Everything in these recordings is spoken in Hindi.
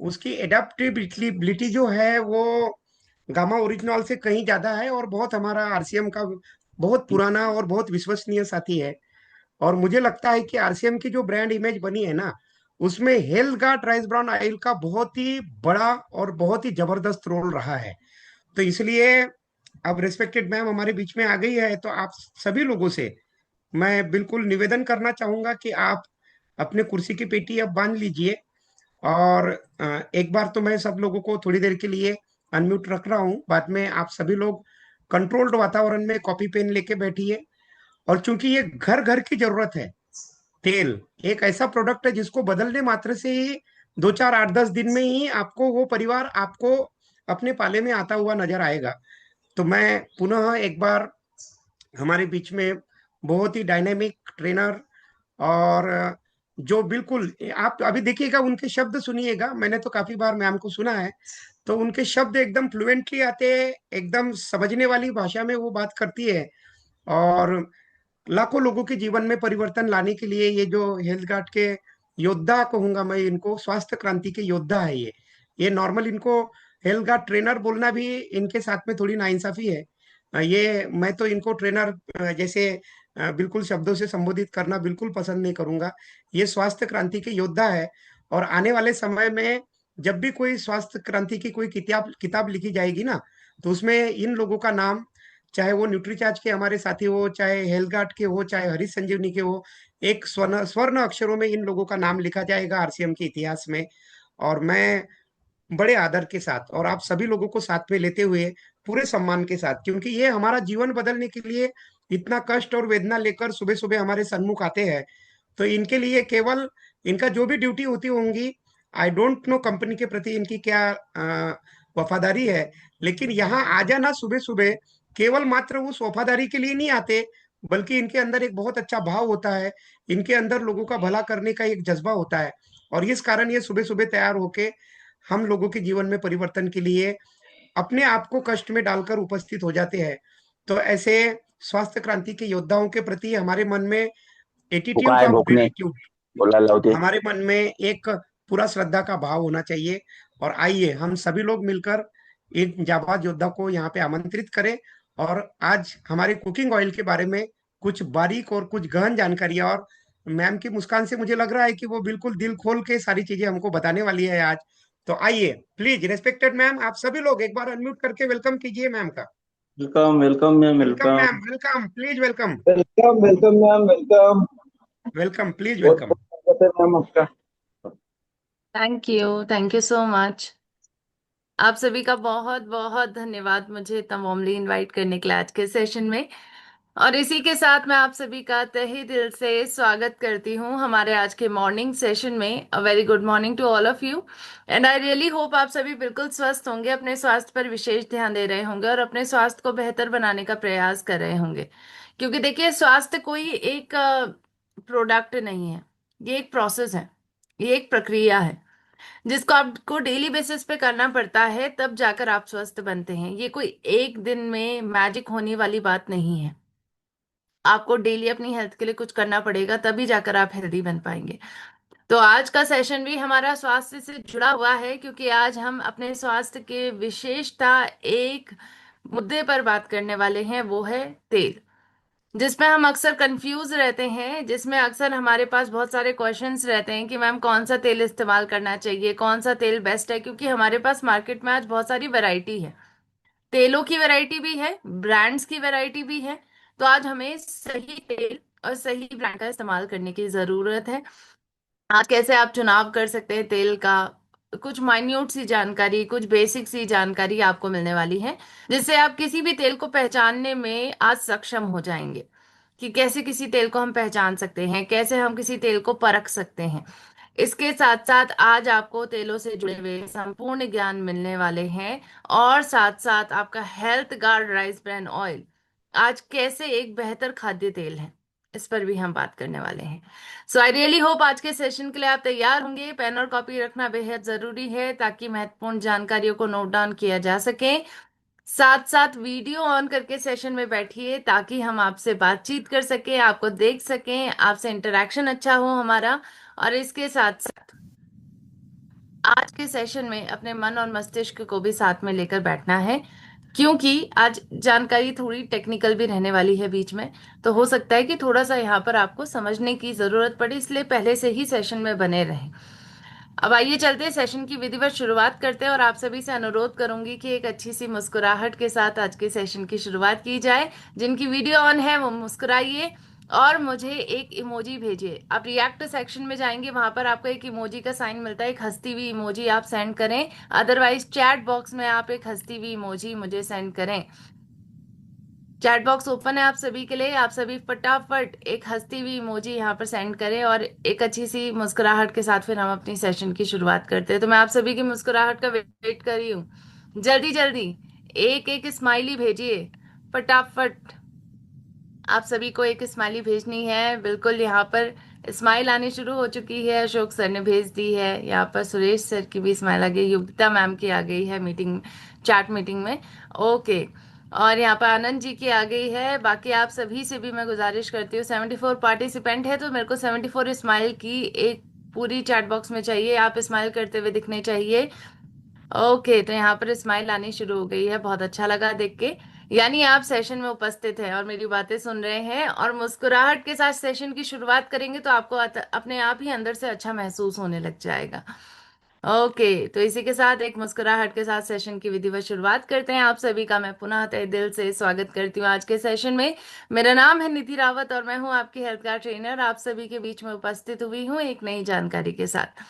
उसकी एडेप्टेबिलिटी जो है वो गामा ओरिजिनल से कहीं ज्यादा है, और बहुत हमारा आरसीएम का बहुत पुराना और बहुत विश्वसनीय साथी है। और मुझे लगता है कि आरसीएम की जो ब्रांड इमेज बनी है ना, उसमें health guard rice brown oil का बहुत ही बड़ा और बहुत ही जबरदस्त रोल रहा है। तो इसलिए अब रिस्पेक्टेड मैम हमारे बीच में आ गई है, तो आप सभी लोगों से मैं बिल्कुल निवेदन करना चाहूंगा कि आप अपने कुर्सी की पेटी अब बांध लीजिए। और एक बार तो मैं सब लोगों को थोड़ी देर के लिए अनम्यूट रख रहा हूँ, बाद में आप सभी लोग कंट्रोल्ड वातावरण में कॉपी पेन लेके बैठिए। और चूंकि ये घर घर की जरूरत है, तेल एक ऐसा प्रोडक्ट है जिसको बदलने मात्र से ही 2 4 8 10 दिन में ही आपको वो परिवार आपको अपने पाले में आता हुआ नजर आएगा। तो मैं पुनः एक बार हमारे बीच में बहुत ही डायनेमिक ट्रेनर, और जो बिल्कुल आप अभी देखिएगा उनके शब्द सुनिएगा, मैंने तो काफी बार मैम को सुना है, तो उनके शब्द एकदम फ्लुएंटली आते हैं, एकदम समझने वाली भाषा में वो बात करती है। और लाखों लोगों के जीवन में परिवर्तन लाने के लिए ये जो हेल्थ गार्ड के योद्धा कहूंगा मैं इनको, स्वास्थ्य क्रांति के योद्धा है ये नॉर्मल इनको हेल्थ गार्ड ट्रेनर बोलना भी इनके साथ में थोड़ी नाइंसाफी है। ये मैं तो इनको ट्रेनर जैसे बिल्कुल शब्दों से संबोधित करना बिल्कुल पसंद नहीं करूंगा। ये स्वास्थ्य क्रांति के योद्धा है। और आने वाले समय में जब भी कोई स्वास्थ्य क्रांति की कोई किताब किताब लिखी जाएगी ना, तो उसमें इन लोगों का नाम, चाहे वो न्यूट्रीचार्ज के हमारे साथी हो, चाहे हेल्थ गार्ड के हो, चाहे हरीश संजीवनी के हो, एक स्वर्ण स्वर्ण अक्षरों में इन लोगों का नाम लिखा जाएगा आरसीएम के इतिहास में। और मैं बड़े आदर के साथ और आप सभी लोगों को साथ में लेते हुए पूरे सम्मान के साथ, क्योंकि ये हमारा जीवन बदलने के लिए इतना कष्ट और वेदना लेकर सुबह सुबह हमारे सन्मुख आते हैं, तो इनके लिए केवल इनका जो भी ड्यूटी होती होंगी, आई डोंट नो कंपनी के प्रति इनकी क्या वफादारी है, लेकिन यहाँ आ जाना सुबह सुबह केवल मात्र उस वफादारी के लिए नहीं आते, बल्कि इनके अंदर एक बहुत अच्छा भाव होता है। इनके अंदर लोगों का भला करने का एक जज्बा होता है, और इस कारण ये सुबह सुबह तैयार होके हम लोगों के जीवन में परिवर्तन के लिए अपने आप को कष्ट में डालकर उपस्थित हो जाते हैं। तो ऐसे स्वास्थ्य क्रांति के योद्धाओं के प्रति हमारे मन में भूखा एटीट्यूड है ऑफ भूखने ग्रेटिट्यूड, बोला लाउते। हमारे मन में एक पूरा श्रद्धा का भाव होना चाहिए। और आइए हम सभी लोग मिलकर इन जाबाज योद्धा को यहाँ पे आमंत्रित करें, और आज हमारे कुकिंग ऑयल के बारे में कुछ बारीक और कुछ गहन जानकारियां, और मैम की मुस्कान से मुझे लग रहा है कि वो बिल्कुल दिल खोल के सारी चीजें हमको बताने वाली है आज। तो आइए प्लीज रिस्पेक्टेड मैम, आप सभी लोग एक बार अनम्यूट करके वेलकम कीजिए मैम का। Welcome welcome ma'am welcome welcome. Ma'am, welcome, please welcome. Welcome welcome ma'am welcome. Welcome, please बहुत वेलकम। बहुत स्वागत है मैम आपका। Thank you so much. आप सभी का बहुत बहुत धन्यवाद मुझे इतना वार्मली इनवाइट करने के लिए आज के सेशन में। और इसी के साथ मैं आप सभी का तहे दिल से स्वागत करती हूँ हमारे आज के मॉर्निंग सेशन में। A very good morning to all of you. And I really hope आप सभी बिल्कुल स्वस्थ होंगे, अपने स्वास्थ्य पर विशेष ध्यान दे रहे होंगे और अपने स्वास्थ्य को बेहतर बनाने का प्रयास कर रहे होंगे। क्योंकि देखिए, स्वास्थ्य कोई एक प्रोडक्ट नहीं है, ये एक प्रोसेस है, ये एक प्रक्रिया है जिसको आपको डेली बेसिस पे करना पड़ता है, तब जाकर आप स्वस्थ बनते हैं। ये कोई एक दिन में मैजिक होने वाली बात नहीं है। आपको डेली अपनी हेल्थ के लिए कुछ करना पड़ेगा, तभी जाकर आप हेल्दी बन पाएंगे। तो आज का सेशन भी हमारा स्वास्थ्य से जुड़ा हुआ है, क्योंकि आज हम अपने स्वास्थ्य के विशेषता एक मुद्दे पर बात करने वाले हैं, वो है तेल। जिसमें हम अक्सर कंफ्यूज रहते हैं, जिसमें अक्सर हमारे पास बहुत सारे क्वेश्चंस रहते हैं कि मैम कौन सा तेल इस्तेमाल करना चाहिए, कौन सा तेल बेस्ट है। क्योंकि हमारे पास मार्केट में आज बहुत सारी वैरायटी है, तेलों की वैरायटी भी है, ब्रांड्स की वैरायटी भी है। तो आज हमें सही तेल और सही ब्रांड का इस्तेमाल करने की जरूरत है। आज कैसे आप चुनाव कर सकते हैं तेल का, कुछ माइन्यूट सी जानकारी, कुछ बेसिक सी जानकारी आपको मिलने वाली है, जिससे आप किसी भी तेल को पहचानने में आज सक्षम हो जाएंगे कि कैसे किसी तेल को हम पहचान सकते हैं, कैसे हम किसी तेल को परख सकते हैं। इसके साथ साथ आज आपको तेलों से जुड़े हुए संपूर्ण ज्ञान मिलने वाले हैं। और साथ साथ आपका health guard rice bran oil आज कैसे एक बेहतर खाद्य तेल है, इस पर भी हम बात करने वाले हैं। सो आई रियली होप आज के सेशन के लिए आप तैयार होंगे। पेन और कॉपी रखना बेहद जरूरी है, ताकि महत्वपूर्ण जानकारियों को नोट डाउन किया जा सके। साथ साथ वीडियो ऑन करके सेशन में बैठिए, ताकि हम आपसे बातचीत कर सकें, आपको देख सकें, आपसे इंटरेक्शन अच्छा हो हमारा। और इसके साथ साथ आज के सेशन में अपने मन और मस्तिष्क को भी साथ में लेकर बैठना है, क्योंकि आज जानकारी थोड़ी टेक्निकल भी रहने वाली है बीच में। तो हो सकता है कि थोड़ा सा यहाँ पर आपको समझने की जरूरत पड़े, इसलिए पहले से ही सेशन में बने रहें। अब आइए चलते हैं, सेशन की विधिवत शुरुआत करते हैं और आप सभी से अनुरोध करूंगी कि एक अच्छी सी मुस्कुराहट के साथ आज के सेशन की शुरुआत की जाए। जिनकी वीडियो ऑन है वो मुस्कुराइए और मुझे एक इमोजी भेजिए। आप रिएक्ट सेक्शन में जाएंगे, वहां पर आपको एक इमोजी का साइन मिलता है, एक हंसती हुई इमोजी आप सेंड करें। अदरवाइज चैट बॉक्स में आप एक हंसती हुई इमोजी मुझे सेंड करें। चैट बॉक्स ओपन है आप सभी के लिए। आप सभी फटाफट एक हंसती हुई इमोजी यहाँ पर सेंड करें और एक अच्छी सी मुस्कुराहट के साथ फिर हम अपनी सेशन की शुरुआत करते हैं। तो मैं आप सभी की मुस्कुराहट का वेट कर रही हूँ। जल्दी जल्दी एक एक स्माइली भेजिए फटाफट। आप सभी को एक स्माइली भेजनी है। बिल्कुल, यहाँ पर स्माइल आनी शुरू हो चुकी है। अशोक सर ने भेज दी है। यहाँ पर सुरेश सर की भी स्माइल आ गई, योगिता मैम की आ गई है मीटिंग, चैट मीटिंग में। ओके, और यहाँ पर आनंद जी की आ गई है। बाकी आप सभी से भी मैं गुजारिश करती हूँ, 74 पार्टिसिपेंट है तो मेरे को 74 स्माइल की एक पूरी चैट बॉक्स में चाहिए। आप स्माइल करते हुए दिखने चाहिए। ओके, तो यहाँ पर स्माइल आनी शुरू हो गई है, बहुत अच्छा लगा देख के। यानी आप सेशन में उपस्थित हैं और मेरी बातें सुन रहे हैं और मुस्कुराहट के साथ सेशन की शुरुआत करेंगे तो आपको अपने आप ही अंदर से अच्छा महसूस होने लग जाएगा। ओके, तो इसी के साथ एक मुस्कुराहट के साथ सेशन की विधिवत शुरुआत करते हैं। आप सभी का मैं पुनः तहे दिल से स्वागत करती हूँ आज के सेशन में। मेरा नाम है निधि रावत और मैं हूँ आपकी हेल्थ केयर ट्रेनर। आप सभी के बीच में उपस्थित हुई हूँ एक नई जानकारी के साथ।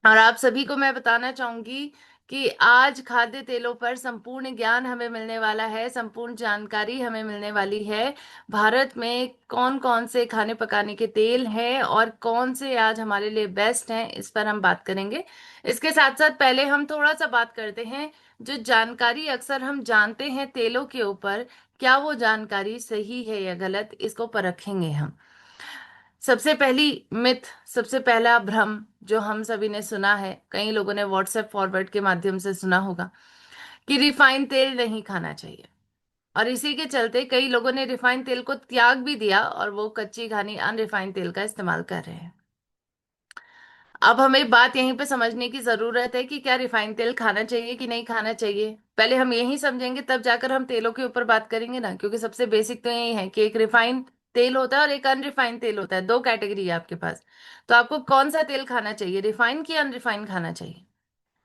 और आप सभी को मैं बताना चाहूंगी कि आज खाद्य तेलों पर संपूर्ण ज्ञान हमें मिलने वाला है, संपूर्ण जानकारी हमें मिलने वाली है। भारत में कौन कौन से खाने पकाने के तेल हैं और कौन से आज हमारे लिए बेस्ट हैं, इस पर हम बात करेंगे। इसके साथ साथ पहले हम थोड़ा सा बात करते हैं, जो जानकारी अक्सर हम जानते हैं तेलों के ऊपर, क्या वो जानकारी सही है या गलत, इसको परखेंगे हम। सबसे पहली मिथ, सबसे पहला भ्रम जो हम सभी ने सुना है, कई लोगों ने व्हाट्सएप फॉरवर्ड के माध्यम से सुना होगा कि रिफाइंड तेल नहीं खाना चाहिए। और इसी के चलते कई लोगों ने रिफाइंड तेल को त्याग भी दिया और वो कच्ची घानी अनरिफाइंड तेल का इस्तेमाल कर रहे हैं। अब हमें बात यहीं पे समझने की जरूरत है कि क्या रिफाइंड तेल खाना चाहिए कि नहीं खाना चाहिए। पहले हम यही समझेंगे तब जाकर हम तेलों के ऊपर बात करेंगे ना, क्योंकि सबसे बेसिक तो यही है कि एक रिफाइंड तेल होता है और एक अनरिफाइंड तेल होता है, दो कैटेगरी है आपके पास। तो आपको कौन सा तेल खाना चाहिए, रिफाइंड की अनरिफाइंड खाना चाहिए।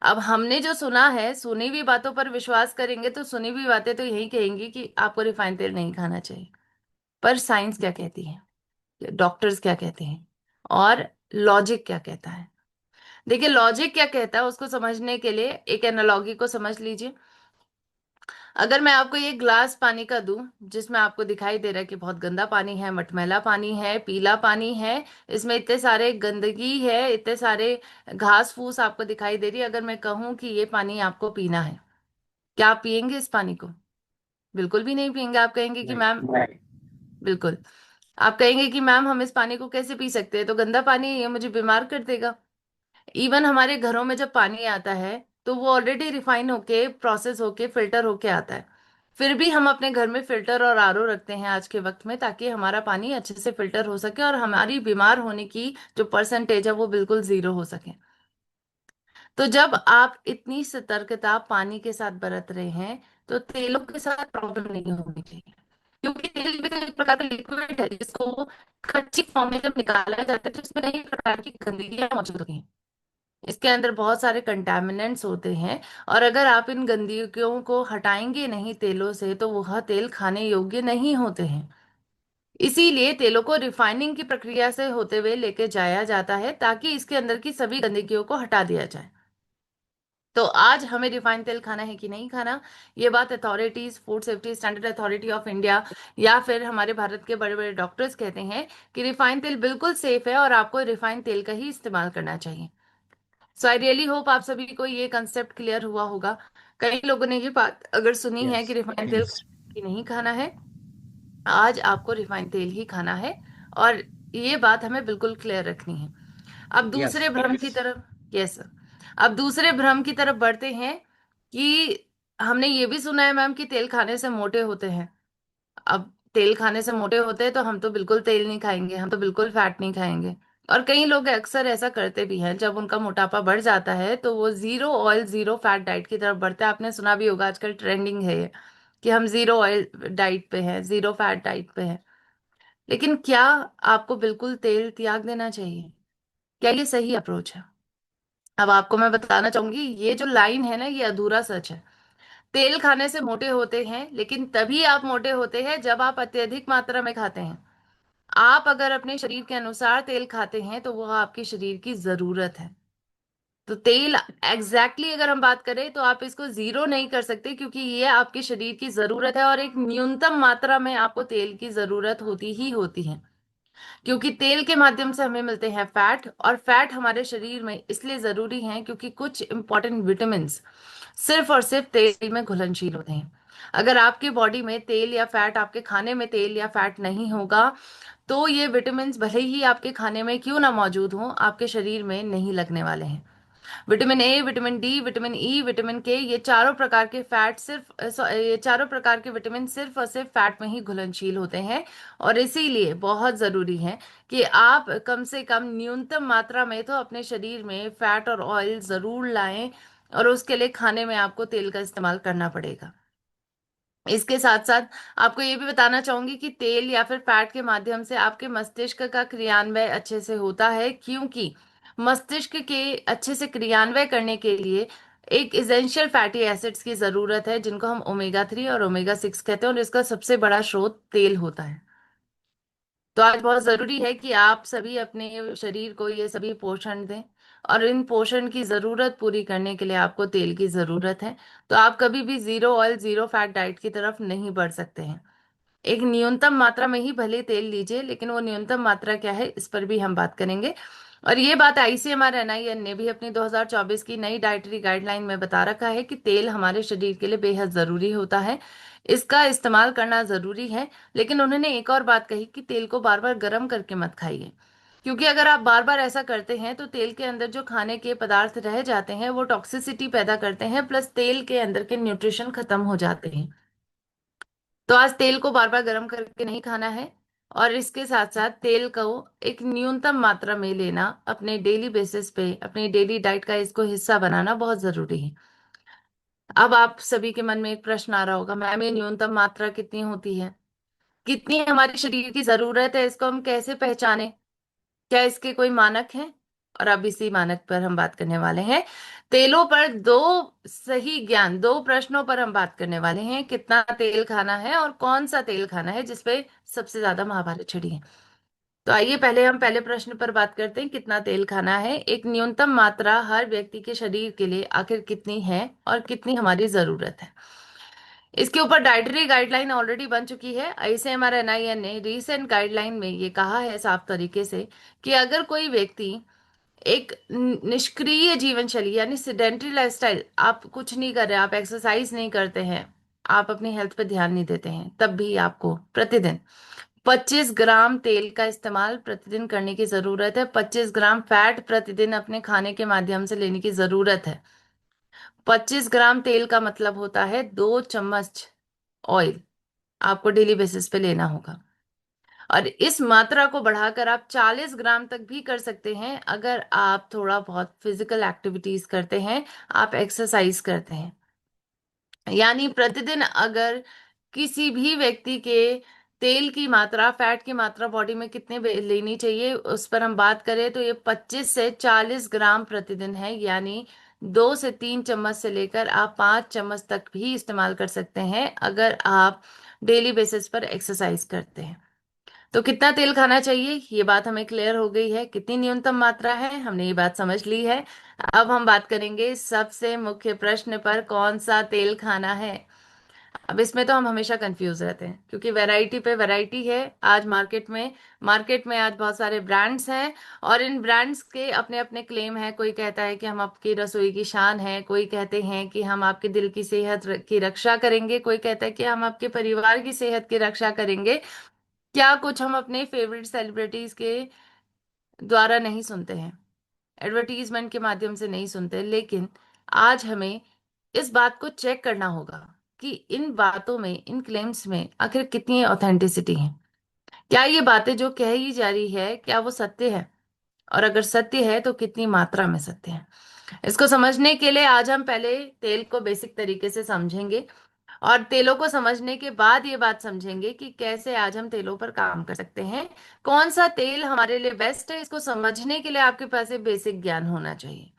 अब हमने जो सुना है, सुनी हुई बातों पर विश्वास करेंगे तो सुनी हुई बातें तो यही कहेंगी कि आपको रिफाइंड तेल नहीं खाना चाहिए। पर साइंस क्या कहती है, डॉक्टर्स क्या कहते हैं और लॉजिक क्या कहता है। देखिए, लॉजिक क्या कहता है उसको समझने के लिए एक एनालॉजी को समझ लीजिए। अगर मैं आपको ये ग्लास पानी का दूं, जिसमें आपको दिखाई दे रहा है कि बहुत गंदा पानी है, मटमैला पानी है, पीला पानी है, इसमें इतने सारे गंदगी है, इतने सारे घास फूस आपको दिखाई दे रही है। अगर मैं कहूं कि ये पानी आपको पीना है, क्या आप पियेंगे इस पानी को? बिल्कुल भी नहीं पियेंगे। आप कहेंगे कि मैम, नहीं। बिल्कुल, आप कहेंगे कि मैम हम इस पानी को कैसे पी सकते हैं, तो गंदा पानी है, ये मुझे बीमार कर देगा। इवन हमारे घरों में जब पानी आता है तो वो ऑलरेडी रिफाइन होके, प्रोसेस होके, फिल्टर होके आता है। फिर भी हम अपने घर में फिल्टर और आरओ रखते हैं आज के वक्त में, ताकि हमारा पानी अच्छे से फिल्टर हो सके और हमारी बीमार होने की जो परसेंटेज है वो बिल्कुल जीरो हो सके। तो जब आप इतनी सतर्कता पानी के साथ बरत रहे हैं तो तेलों के साथ प्रॉब्लम नहीं होनी चाहिए, क्योंकि तेल भी तो एक प्रकार का लिक्विड है जिसको कच्ची फॉर्म में जब निकाला जाता है तो उसमें कई प्रकार की गंदगियां मौजूद होती हैं। इसके अंदर बहुत सारे कंटामिनेंट्स होते हैं और अगर आप इन गंदगियों को हटाएंगे नहीं तेलों से तो वह तेल खाने योग्य नहीं होते हैं। इसीलिए तेलों को रिफाइनिंग की प्रक्रिया से होते हुए लेके जाया जाता है ताकि इसके अंदर की सभी गंदगियों को हटा दिया जाए। तो आज हमें रिफाइंड तेल खाना है कि नहीं खाना, ये बात authorities, food safety standard authority of India या फिर हमारे भारत के बड़े बड़े डॉक्टर्स कहते हैं कि रिफाइंड तेल बिल्कुल सेफ है और आपको रिफाइंड तेल का ही इस्तेमाल करना चाहिए। सो आई रियली होप आप सभी को ये कंसेप्ट क्लियर हुआ होगा। कई लोगों ने ये बात अगर सुनी है यस, कि रिफाइंड तेल ही नहीं खाना है, आज आपको रिफाइंड तेल ही खाना है और ये बात हमें बिल्कुल क्लियर रखनी है। अब यस, दूसरे भ्रम की तरफ, यस सर, अब दूसरे भ्रम की तरफ बढ़ते हैं कि हमने ये भी सुना है मैम कि तेल खाने से मोटे होते हैं। अब तेल खाने से मोटे होते हैं तो हम तो बिल्कुल तेल नहीं खाएंगे, हम तो बिल्कुल फैट नहीं खाएंगे। और कई लोग अक्सर ऐसा करते भी हैं, जब उनका मोटापा बढ़ जाता है तो वो zero oil zero fat diet की तरफ बढ़ते हैं। आपने सुना भी होगा, आजकल ट्रेंडिंग है ये कि हम जीरो ऑयल डाइट पे हैं, जीरो फैट डाइट पे हैं। लेकिन क्या आपको बिल्कुल तेल त्याग देना चाहिए? क्या ये सही अप्रोच है? अब आपको मैं बताना चाहूंगी, ये जो लाइन है ना, ये अधूरा सच है। तेल खाने से मोटे होते हैं, लेकिन तभी आप मोटे होते हैं जब आप अत्यधिक मात्रा में खाते हैं। आप अगर अपने शरीर के अनुसार तेल खाते हैं तो वह आपके शरीर की जरूरत है। तो तेल अगर हम बात करें तो आप इसको जीरो नहीं कर सकते, क्योंकि ये आपके शरीर की जरूरत है, और एक न्यूनतम मात्रा में आपको तेल की जरूरत होती ही होती है। क्योंकि तेल के माध्यम से हमें मिलते हैं फैट, और फैट हमारे शरीर में इसलिए जरूरी है क्योंकि कुछ इंपॉर्टेंट विटामिन्स सिर्फ और सिर्फ तेल में घुलनशील होते हैं। अगर आपके बॉडी में तेल या फैट, आपके खाने में तेल या फैट नहीं होगा, तो ये विटामिन्स भले ही आपके खाने में क्यों ना मौजूद हों, आपके शरीर में नहीं लगने वाले हैं। Vitamin A, vitamin D, vitamin E, vitamin के, ये चारों प्रकार के फैट ये चारों प्रकार के विटामिन सिर्फ और सिर्फ फैट में ही घुलनशील होते हैं। और इसीलिए बहुत जरूरी है कि आप कम से कम न्यूनतम मात्रा में तो अपने शरीर में फैट और ऑयल जरूर लाएं, और उसके लिए खाने में आपको तेल का इस्तेमाल करना पड़ेगा। इसके साथ साथ आपको ये भी बताना चाहूंगी कि तेल या फिर फैट के माध्यम से आपके मस्तिष्क का क्रियान्वय अच्छे से होता है, क्योंकि मस्तिष्क के अच्छे से क्रियान्वय करने के लिए एक इसेंशियल फैटी एसिड्स की जरूरत है, जिनको हम ओमेगा 3 और ओमेगा 6 कहते हैं, और इसका सबसे बड़ा स्रोत तेल होता है। तो आज बहुत जरूरी है कि आप सभी अपने शरीर को ये सभी पोषण दें, और इन पोषण की जरूरत पूरी करने के लिए आपको तेल की जरूरत है। तो आप कभी भी zero oil zero fat diet की तरफ नहीं बढ़ सकते हैं। एक न्यूनतम मात्रा में ही भले तेल लीजिए, लेकिन वो न्यूनतम मात्रा क्या है, इस पर भी हम बात करेंगे। और ये बात आईसीएमआर एनआईएन ने भी अपनी 2024 की नई डाइटरी गाइडलाइन में बता रखा है कि तेल हमारे शरीर के लिए बेहद जरूरी होता है, इसका इस्तेमाल करना जरूरी है। लेकिन उन्होंने एक और बात कही कि तेल को बार बार गर्म करके मत खाइए, क्योंकि अगर आप बार बार ऐसा करते हैं तो तेल के अंदर जो खाने के पदार्थ रह जाते हैं वो टॉक्सिसिटी पैदा करते हैं, प्लस तेल के अंदर के न्यूट्रिशन खत्म हो जाते हैं। तो आज तेल को बार बार गर्म करके नहीं खाना है, और इसके साथ साथ तेल को एक न्यूनतम मात्रा में लेना, अपने डेली बेसिस पे अपनी डेली डाइट का इसको हिस्सा बनाना बहुत जरूरी है। अब आप सभी के मन में एक प्रश्न आ रहा होगा, मैम ये न्यूनतम मात्रा कितनी होती है, कितनी हमारे शरीर की जरूरत है, इसको हम कैसे पहचाने? क्या इसके कोई मानक हैं? और अब इसी मानक पर हम बात करने वाले हैं। तेलों पर दो सही ज्ञान, दो प्रश्नों पर हम बात करने वाले हैं, कितना तेल खाना है और कौन सा तेल खाना है जिसपे सबसे ज्यादा महाभारत छिड़ी है। तो आइए पहले हम पहले प्रश्न पर बात करते हैं, कितना तेल खाना है। एक न्यूनतम मात्रा हर व्यक्ति के शरीर के लिए आखिर कितनी है और कितनी हमारी जरूरत है? इसके ऊपर डाइटरी गाइडलाइन ऑलरेडी बन चुकी है। आईसीएमआर एनआईएन ने रीसेंट गाइडलाइन में ये कहा है साफ तरीके से कि अगर कोई व्यक्ति एक निष्क्रिय जीवन शैली यानी सिडेंट्री लाइफस्टाइल, आप कुछ नहीं कर रहे, आप एक्सरसाइज नहीं करते हैं, आप अपनी हेल्थ पे ध्यान नहीं देते हैं, तब भी आपको प्रतिदिन 25 ग्राम तेल का इस्तेमाल प्रतिदिन करने की जरूरत है। 25 ग्राम फैट प्रतिदिन अपने खाने के माध्यम से लेने की जरूरत है। 25 ग्राम तेल का मतलब होता है 2 चम्मच ऑयल आपको डेली बेसिस पे लेना होगा। और इस मात्रा को बढ़ाकर आप 40 ग्राम तक भी कर सकते हैं, अगर आप थोड़ा बहुत फिजिकल एक्टिविटीज करते हैं, आप एक्सरसाइज करते हैं। यानी प्रतिदिन अगर किसी भी व्यक्ति के तेल की मात्रा, फैट की मात्रा बॉडी में कितने लेनी चाहिए उस पर हम बात करें, तो ये 25 से 40 ग्राम प्रतिदिन है। यानी 2 से 3 चम्मच से लेकर आप 5 चम्मच तक भी इस्तेमाल कर सकते हैं, अगर आप डेली बेसिस पर एक्सरसाइज करते हैं। तो कितना तेल खाना चाहिए, ये बात हमें क्लियर हो गई है। कितनी न्यूनतम मात्रा है, हमने ये बात समझ ली है। अब हम बात करेंगे सबसे मुख्य प्रश्न पर, कौन सा तेल खाना है। अब इसमें तो हम हमेशा कंफ्यूज रहते हैं, क्योंकि वैरायटी पे वैरायटी है आज मार्केट में आज बहुत सारे ब्रांड्स हैं, और इन ब्रांड्स के अपने अपने क्लेम हैं। कोई कहता है कि हम आपकी रसोई की शान है, कोई कहते हैं कि हम आपके दिल की सेहत की रक्षा करेंगे, कोई कहता है कि हम आपके परिवार की सेहत की रक्षा करेंगे। क्या कुछ हम अपने फेवरेट सेलिब्रिटीज के द्वारा नहीं सुनते हैं, एडवर्टीजमेंट के माध्यम से नहीं सुनते। लेकिन आज हमें इस बात को चेक करना होगा कि इन बातों में, इन क्लेम्स में आखिर कितनी ऑथेंटिसिटी है। क्या ये बातें जो कही जा रही है, क्या वो सत्य है? और अगर सत्य है तो कितनी मात्रा में सत्य है। इसको समझने के लिए आज हम पहले तेल को बेसिक तरीके से समझेंगे, और तेलों को समझने के बाद ये बात समझेंगे कि कैसे आज हम तेलों पर काम कर सकते हैं, कौन सा तेल हमारे लिए बेस्ट है। इसको समझने के लिए आपके पास एक बेसिक ज्ञान होना चाहिए।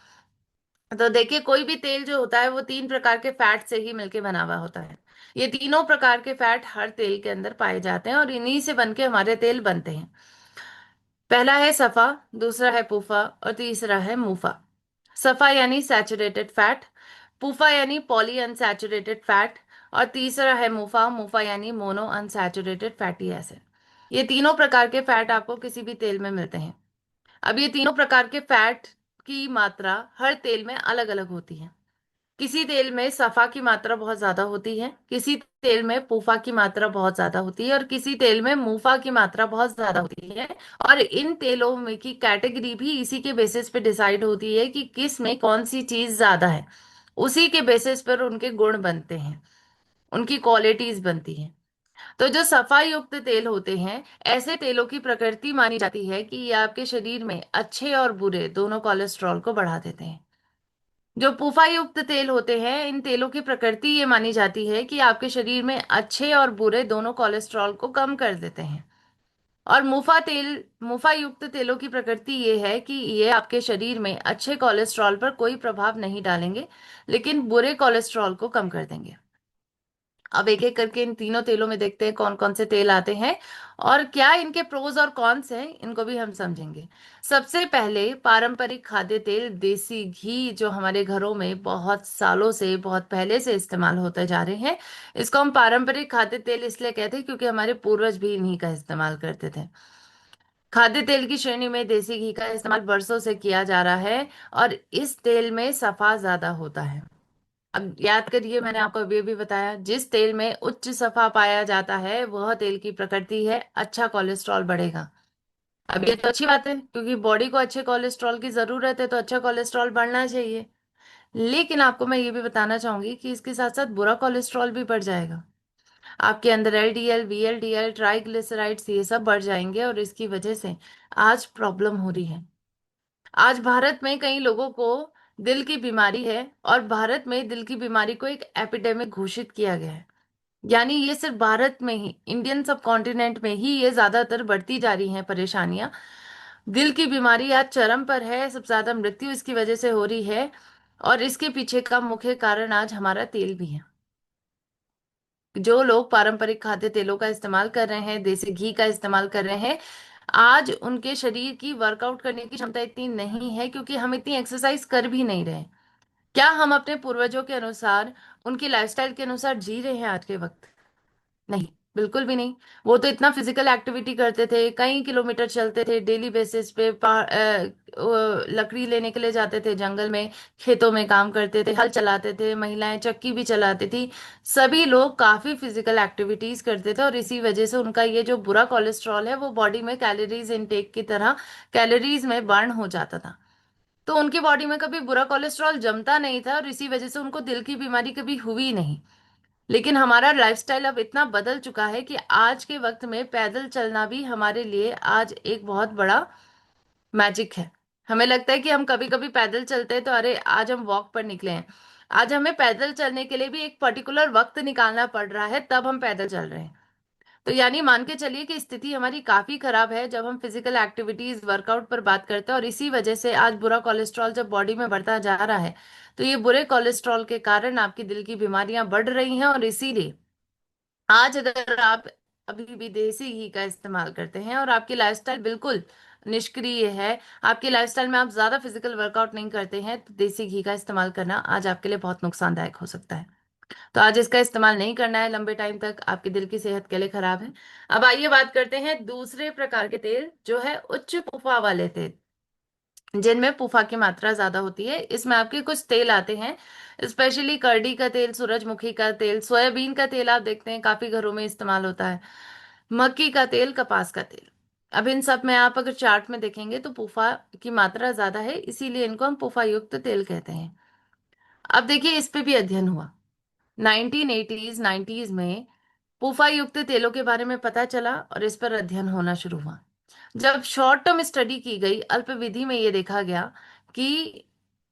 तो देखिए, कोई भी तेल जो होता है वो तीन प्रकार के फैट से ही मिलके बना हुआ होता है। ये तीनों प्रकार के फैट हर तेल के अंदर पाए जाते हैं और इन्हीं से बनके हमारे तेल बनते हैं। पहला है सफा, दूसरा है पूफा और तीसरा है मूफा। सफा यानी सैचुरेटेड फैट, पूफा यानी पॉली अनसैचुरेटेड फैट, और तीसरा है मूफा, मूफा यानी मोनो अनसैचुरेटेड फैटी एसिड। ये तीनों प्रकार के फैट आपको किसी भी तेल में मिलते हैं। अब ये तीनों प्रकार के फैट की मात्रा हर तेल में अलग अलग होती है। किसी तेल में सफा की मात्रा बहुत ज्यादा होती है, किसी तेल में पूफा की मात्रा बहुत ज्यादा होती है, और किसी तेल में मूफा की मात्रा बहुत ज्यादा होती है। और इन तेलों में की कैटेगरी भी इसी के बेसिस पे डिसाइड होती है कि किस में कौन सी चीज ज्यादा है। उसी के बेसिस पर उनके गुण बनते हैं, उनकी क्वालिटीज बनती हैं। तो जो सफा युक्त तेल होते हैं, ऐसे तेलों की प्रकृति मानी जाती है कि ये आपके शरीर में अच्छे और बुरे दोनों कोलेस्ट्रॉल को बढ़ा देते हैं। जो पूफा युक्त तेल होते हैं, इन तेलों की प्रकृति ये मानी जाती है कि आपके शरीर में अच्छे और बुरे दोनों कोलेस्ट्रॉल को कम कर देते हैं। और मुफा युक्त तेलों की प्रकृति ये है कि ये आपके शरीर में अच्छे कोलेस्ट्रॉल पर कोई प्रभाव नहीं डालेंगे, लेकिन बुरे कोलेस्ट्रॉल को कम कर देंगे। अब एक एक करके इन तीनों तेलों में देखते हैं कौन कौन से तेल आते हैं और क्या इनके प्रोज और कॉन्स हैं, इनको भी हम समझेंगे। सबसे पहले पारंपरिक खाद्य तेल देसी घी, जो हमारे घरों में बहुत सालों से, बहुत पहले से इस्तेमाल होते जा रहे हैं। इसको हम पारंपरिक खाद्य तेल इसलिए कहते हैं क्योंकि हमारे पूर्वज भी इन्हीं का इस्तेमाल करते थे। खाद्य तेल की श्रेणी में देसी घी का इस्तेमाल वर्षों से किया जा रहा है, और इस तेल में सफा ज्यादा होता है। अब याद करिए, मैंने आपको अभी भी बताया, जिस तेल में उच्च सफा पाया जाता है वह तेल की प्रकृति है अच्छा कोलेस्ट्रॉल बढ़ेगा। अब ये तो अच्छी बात है, क्योंकि बॉडी को अच्छे कोलेस्ट्रॉल की जरूरत है, तो अच्छा कोलेस्ट्रॉल बढ़ना चाहिए। लेकिन आपको मैं ये भी बताना चाहूंगी कि इसके साथ साथ बुरा कोलेस्ट्रॉल भी बढ़ जाएगा। आपके अंदर एलडीएल, वीएलडीएल, ट्राइग्लिसराइड्स ये सब बढ़ जाएंगे, और इसकी वजह से आज प्रॉब्लम हो रही है। आज भारत में कई लोगों को दिल की बीमारी है, और भारत में दिल की बीमारी को एक एपिडेमिक घोषित किया गया है। यानी ये सिर्फ भारत में ही, इंडियन सब कॉन्टिनेंट में ही ये ज्यादातर बढ़ती जा रही हैं परेशानियां। दिल की बीमारी आज चरम पर है, सबसे ज्यादा मृत्यु इसकी वजह से हो रही है, और इसके पीछे का मुख्य कारण आज हमारा तेल भी है। जो लोग पारंपरिक खाद्य तेलों का इस्तेमाल कर रहे हैं, देसी घी का इस्तेमाल कर रहे हैं, आज उनके शरीर की वर्कआउट करने की क्षमता इतनी नहीं है, क्योंकि हम इतनी एक्सरसाइज कर भी नहीं रहे। क्या हम अपने पूर्वजों के अनुसार, उनकी लाइफस्टाइल के अनुसार जी रहे हैं आज के वक्त? नहीं, बिल्कुल भी नहीं। वो तो इतना फिजिकल एक्टिविटी करते थे, कई किलोमीटर चलते थे डेली बेसिस पे, लकड़ी लेने के लिए जाते थे जंगल में, खेतों में काम करते थे, हल चलाते थे, महिलाएं चक्की भी चलाती थी। सभी लोग काफी फिजिकल एक्टिविटीज करते थे, और इसी वजह से उनका ये जो बुरा कोलेस्ट्रॉल है वो बॉडी में कैलोरीज इनटेक की तरह कैलोरीज में बर्न हो जाता था। तो उनकी बॉडी में कभी बुरा कोलेस्ट्रॉल जमता नहीं था, और इसी वजह से उनको दिल की बीमारी कभी हुई नहीं। लेकिन हमारा लाइफस्टाइल अब इतना बदल चुका है कि आज के वक्त में पैदल चलना भी हमारे लिए आज एक बहुत बड़ा मैजिक है। हमें लगता है कि हम कभी कभी पैदल चलते हैं तो अरे आज हम वॉक पर निकले हैं। आज हमें पैदल चलने के लिए भी एक पर्टिकुलर वक्त निकालना पड़ रहा है, तब हम पैदल चल रहे हैं। तो यानी मान के चलिए कि स्थिति हमारी काफी खराब है जब हम फिजिकल एक्टिविटीज, वर्कआउट पर बात करते हैं, और इसी वजह से आज बुरा कोलेस्ट्रॉल जब बॉडी में बढ़ता जा रहा है, तो ये बुरे कोलेस्ट्रॉल के कारण आपकी दिल की बीमारियां बढ़ रही हैं। और इसीलिए आज अगर आप अभी भी देसी घी का इस्तेमाल करते हैं और आपकी लाइफस्टाइल बिल्कुल निष्क्रिय है, आपकी लाइफस्टाइल में आप ज्यादा फिजिकल वर्कआउट नहीं करते हैं, तो देसी घी का इस्तेमाल करना आज आपके लिए बहुत नुकसानदायक हो सकता है। तो आज इसका इस्तेमाल नहीं करना है लंबे टाइम तक, आपके दिल की सेहत के लिए खराब है। अब आइए बात करते हैं दूसरे प्रकार के तेल, जो है उच्च पुफा वाले तेल, जिनमें पुफा की मात्रा ज्यादा होती है। इसमें आपके कुछ तेल आते हैं, स्पेशली करडी का तेल, सूरजमुखी का तेल, सोयाबीन का तेल, आप देखते हैं काफी घरों में इस्तेमाल होता है, मक्की का तेल, कपास का तेल। अब इन सब में आप अगर चार्ट में देखेंगे तो पुफा की मात्रा ज्यादा है, इसीलिए इनको हम पुफा युक्त तेल कहते हैं। अब देखिए, इस पे भी अध्ययन हुआ 1980s 90s में। पूफा युक्त तेलों के बारे में पता चला और इस पर अध्ययन होना शुरू हुआ। जब शॉर्ट टर्म स्टडी की गई, अल्पविधि में ये देखा गया कि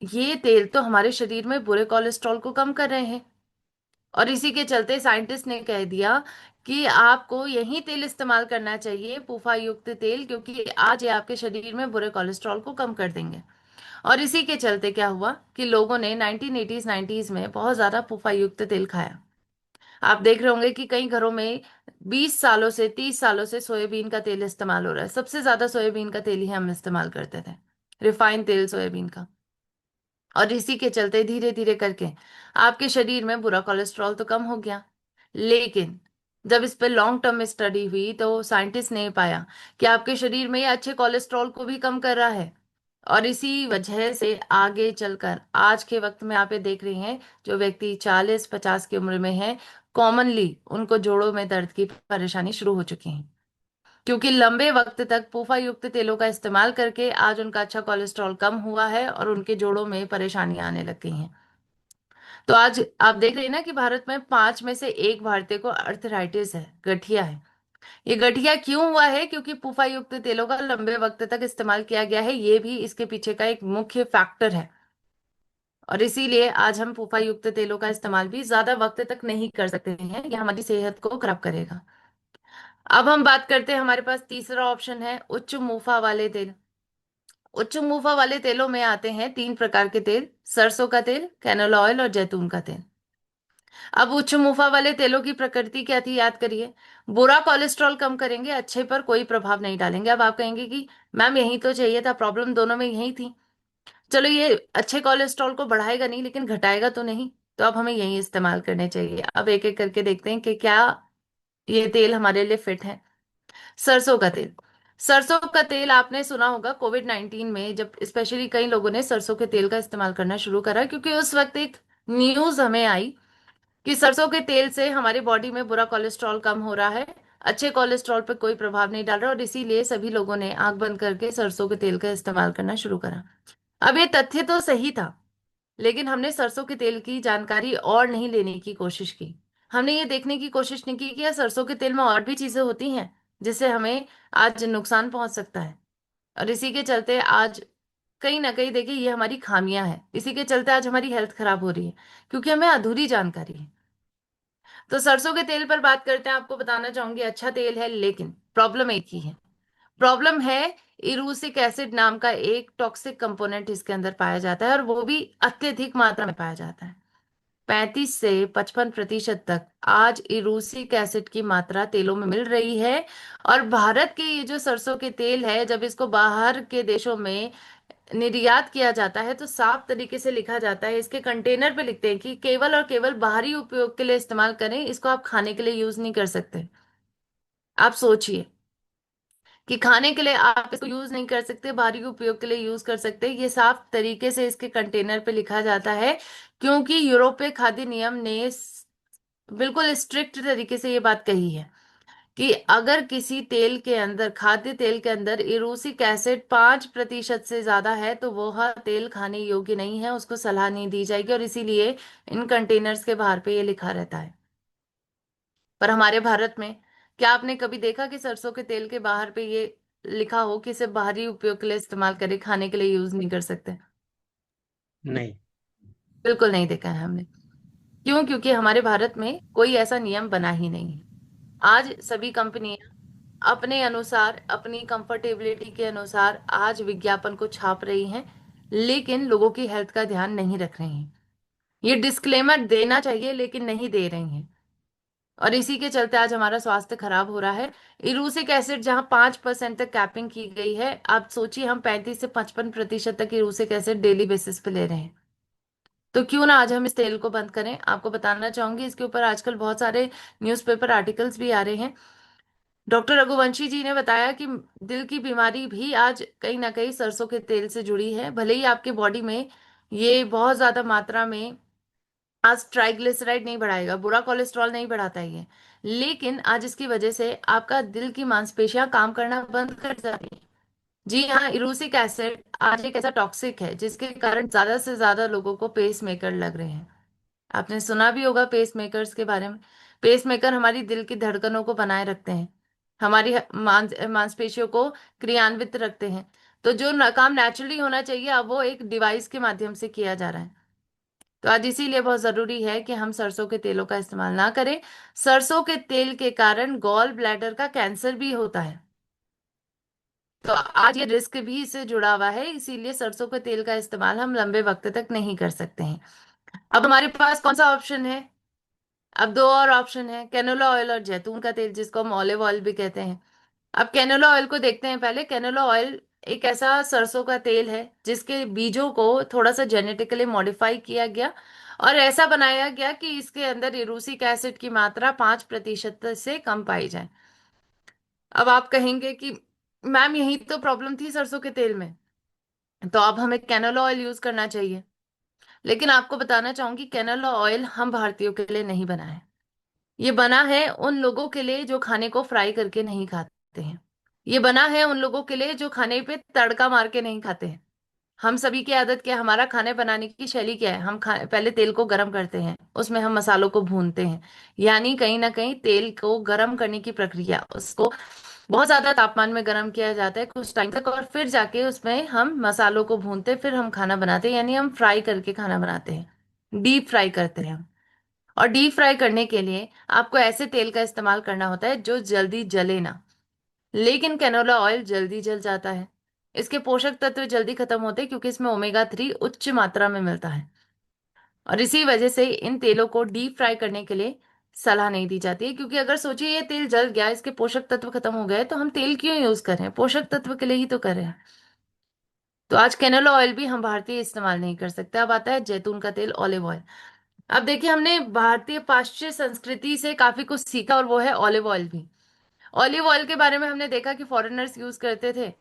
ये तेल तो हमारे शरीर में बुरे कोलेस्ट्रॉल को कम कर रहे हैं। और इसी के चलते साइंटिस्ट ने कह दिया कि आपको यही तेल इस्तेमाल करना चाहिए, पूफा युक्त तेल, क्योंकि आज ये आपके शरीर में बुरे कोलेस्ट्रॉल को कम कर देंगे। और इसी के चलते क्या हुआ कि लोगों ने 1980s 90s में बहुत ज्यादा पूफा युक्त तेल खाया। आप देख रहे होंगे कि कई घरों में 20 सालों से 30 सालों से सोयाबीन का तेल इस्तेमाल हो रहा है। सबसे ज्यादा सोयाबीन का तेल ही हम इस्तेमाल करते थे, रिफाइंड तेल सोयाबीन का। और इसी के चलते धीरे धीरे करके आपके शरीर में बुरा कोलेस्ट्रॉल तो कम हो गया। लेकिन जब इस पे लॉन्ग टर्म में स्टडी हुई तो साइंटिस्ट ने पाया कि आपके शरीर में ये अच्छे कोलेस्ट्रॉल को भी कम कर रहा है। और इसी वजह से आगे चलकर आज के वक्त में आप ये देख रहे हैं, जो व्यक्ति 40-50 की उम्र में है, कॉमनली उनको जोड़ों में दर्द की परेशानी शुरू हो चुकी है, क्योंकि लंबे वक्त तक पूफा युक्त तेलों का इस्तेमाल करके आज उनका अच्छा कोलेस्ट्रॉल कम हुआ है और उनके जोड़ों में परेशानियां आने लग गई हैं। तो आज आप देख रहे हैं ना कि भारत में 5 में से 1 भारतीय को अर्थराइटिस है, गठिया है। ये गठिया क्यों हुआ है? क्योंकि पूफा युक्त तेलों का लंबे वक्त तक इस्तेमाल किया गया है, ये भी इसके पीछे का एक मुख्य फैक्टर है। और इसीलिए आज हम पूफा युक्त तेलों का इस्तेमाल भी ज्यादा वक्त तक नहीं कर सकते हैं, ये हमारी सेहत को खराब करेगा। अब हम बात करते हैं, हमारे पास तीसरा ऑप्शन है उच्च मुफा वाले तेल। उच्च मुफा वाले तेलों में आते हैं 3 प्रकार के तेल: सरसों का तेल, कैनोला ऑयल और जैतून का तेल। अब उच्च मुफा वाले तेलों की प्रकृति क्या थी, याद करिए। बुरा कोलेस्ट्रॉल कम करेंगे, अच्छे पर कोई प्रभाव नहीं डालेंगे। अब आप कहेंगे कि मैम यही तो चाहिए था, प्रॉब्लम दोनों में यही थी। चलो, ये अच्छे कोलेस्ट्रॉल को बढ़ाएगा नहीं लेकिन घटाएगा तो नहीं, तो अब हमें यही इस्तेमाल करने चाहिए। अब एक एक करके देखते हैं कि क्या ये तेल हमारे लिए फिट है। सरसों का तेल। सरसों का तेल आपने सुना होगा, कोविड-19 में जब स्पेशली कई लोगों ने सरसों के तेल का इस्तेमाल करना शुरू करा, क्योंकि उस वक्त एक न्यूज हमें आई कि सरसों के तेल से हमारी बॉडी में बुरा कोलेस्ट्रॉल कम हो रहा है, अच्छे कोलेस्ट्रॉल पर कोई प्रभाव नहीं डाल रहा, और इसीलिए सभी लोगों ने आंख बंद करके सरसों के तेल का इस्तेमाल करना शुरू करा। अब ये तथ्य तो सही था, लेकिन हमने सरसों के तेल की जानकारी और नहीं लेने की कोशिश की। हमने ये देखने की कोशिश नहीं की कि यार सरसों के तेल में और भी चीजें होती हैं जिससे हमें आज नुकसान पहुंच सकता है। और इसी के चलते आज कहीं ना कहीं देखिए ये हमारी खामियां हैं, इसी के चलते आज हमारी हेल्थ खराब हो रही है, क्योंकि हमें अधूरी जानकारी है। तो सरसों के तेल पर बात करते हैं। आपको बताना चाहूंगी, अच्छा तेल है, लेकिन प्रॉब्लम एक ही है। प्रॉब्लम है इरूसिक एसिड नाम का एक टॉक्सिक कंपोनेंट इसके अंदर पाया जाता है, और वो भी अत्यधिक मात्रा में पाया जाता है। 35 से 55% तक आज इरूसिक एसिड की मात्रा तेलों में मिल रही है। और भारत के ये जो सरसों के तेल है, जब इसको बाहर के देशों में निर्यात किया जाता है तो साफ तरीके से लिखा जाता है, इसके कंटेनर पे लिखते हैं कि केवल और केवल बाहरी उपयोग के लिए इस्तेमाल करें, इसको आप खाने के लिए यूज नहीं कर सकते। आप सोचिए कि खाने के लिए आप इसको यूज नहीं कर सकते, बाहरी उपयोग के लिए यूज कर सकते, ये साफ तरीके से इसके कंटेनर पे लिखा जाता है। क्योंकि यूरोपीय खाद्य नियम ने बिल्कुल स्ट्रिक्ट तरीके से ये बात कही है कि अगर किसी तेल के अंदर, खाद्य तेल के अंदर इरूसिक एसिड 5% से ज्यादा है तो वह तेल खाने योग्य नहीं है, उसको सलाह नहीं दी जाएगी। और इसीलिए इन कंटेनर्स के बाहर पे ये लिखा रहता है। पर हमारे भारत में क्या आपने कभी देखा कि सरसों के तेल के बाहर पे ये लिखा हो कि इसे बाहरी उपयोग के लिए इस्तेमाल करें, खाने के लिए यूज नहीं कर सकते? नहीं। बिल्कुल नहीं देखा है हमने। क्यों? क्योंकि हमारे भारत में कोई ऐसा नियम बना ही नहीं है। आज सभी कंपनियां अपने अनुसार, अपनी कंफर्टेबिलिटी के अनुसार आज विज्ञापन को छाप रही हैं, लेकिन लोगों की हेल्थ का ध्यान नहीं रख रही हैं। ये डिस्क्लेमर देना चाहिए लेकिन नहीं दे रही हैं, और इसी के चलते आज हमारा स्वास्थ्य खराब हो रहा है। इरूसिक एसिड जहां 5% तक कैपिंग की गई है, आप सोचिए हम 35 से 55% तक इरूसिक एसिड डेली बेसिस पे ले रहे हैं। तो क्यों ना आज हम इस तेल को बंद करें। आपको बताना चाहूंगी, इसके ऊपर आजकल बहुत सारे न्यूज़पेपर आर्टिकल्स भी आ रहे हैं। डॉक्टर रघुवंशी जी ने बताया कि दिल की बीमारी भी आज कहीं ना कहीं सरसों के तेल से जुड़ी है। भले ही आपके बॉडी में ये बहुत ज्यादा मात्रा में आज ट्राइग्लिसराइड नहीं बढ़ाएगा, बुरा कोलेस्ट्रॉल नहीं बढ़ाता है ये, लेकिन आज इसकी वजह से आपका दिल की मांसपेशियां काम करना बंद कर जाती हैं। जी हाँ, इरूसिक एसिड आज एक ऐसा टॉक्सिक है जिसके कारण ज्यादा से ज्यादा लोगों को पेस मेकर लग रहे हैं। आपने सुना भी होगा पेस मेकर्स के बारे में। पेस मेकर हमारी दिल की धड़कनों को बनाए रखते हैं। हमारी मांसपेशियों को क्रियान्वित रखते हैं। तो जो काम नेचुरली होना चाहिए अब वो एक डिवाइस के माध्यम से किया जा रहा है। तो आज इसीलिए बहुत जरूरी है कि हम सरसों के तेलों का इस्तेमाल ना करें। सरसों के तेल के कारण गॉल ब्लैडर का कैंसर भी होता है। तो आज ये रिस्क भी इससे जुड़ा हुआ है, इसीलिए सरसों के तेल का इस्तेमाल हम लंबे वक्त तक नहीं कर सकते हैं। अब हमारे पास कौन सा ऑप्शन है? अब दो और ऑप्शन है, कैनोला ऑयल और जैतून का तेल, जिसको हम ऑलिव ऑयल भी कहते हैं। अब कैनोला ऑयल को देखते हैं पहले। कैनोला ऑयल एक ऐसा सरसों का तेल है जिसके बीजों को थोड़ा सा जेनेटिकली मॉडिफाई किया गया और ऐसा बनाया गया कि इसके अंदर इरूसिक एसिड की मात्रा 5% से कम पाई जाए। अब आप कहेंगे कि मैम यही तो प्रॉब्लम थी सरसों के तेल में, तो अब हमें कैनोला ऑयल यूज करना चाहिए। लेकिन आपको बताना चाहूंगी कैनोला ऑयल हम भारतीयों के लिए नहीं बना है। ये बना है उन लोगों के लिए जो खाने को फ्राई करके नहीं खाते हैं। ये बना है उन लोगों के लिए जो खाने पे तड़का मार के नहीं खाते हैं। हम सभी की आदत क्या है? हमारा खाने बनाने की शैली क्या है? पहले तेल को गरम करते हैं, उसमें हम मसालों को भूनते हैं। यानी कहीं ना कहीं तेल को गरम करने की प्रक्रिया, उसको बहुत ज्यादा तापमान में गरम किया जाता है कुछ टाइम तक, और फिर जाके उसमें हम मसालों को भूनते, फिर हम खाना बनाते हैं। यानी हम फ्राई करके खाना बनाते हैं, डीप फ्राई करते हैं। और डीप फ्राई करने के लिए आपको ऐसे तेल का इस्तेमाल करना होता है जो जल्दी जले ना। लेकिन कैनोला ऑयल जल्दी जल जाता है। इसके पोषक तत्व जल्दी खत्म होते हैं क्योंकि इसमें ओमेगा 3 उच्च मात्रा में मिलता है। और इसी वजह से इन तेलों को डीप फ्राई करने के लिए सलाह नहीं दी जाती है, क्योंकि अगर सोचिए ये तेल जल गया, इसके पोषक तत्व खत्म हो गए, तो हम तेल क्यों यूज कर रहे हैं? पोषक तत्व के लिए ही तो कर रहे हैं। तो आज कैनोला ऑयल भी हम भारतीय इस्तेमाल नहीं कर सकते। अब आता है जैतून का तेल, ऑलिव ऑयल। अब देखिए, हमने भारतीय पाश्चात्य संस्कृति से काफी कुछ सीखा और वो है ऑलिव ऑयल भी। ऑलिव ऑयल के बारे में हमने देखा कि फॉरेनर्स यूज करते थे,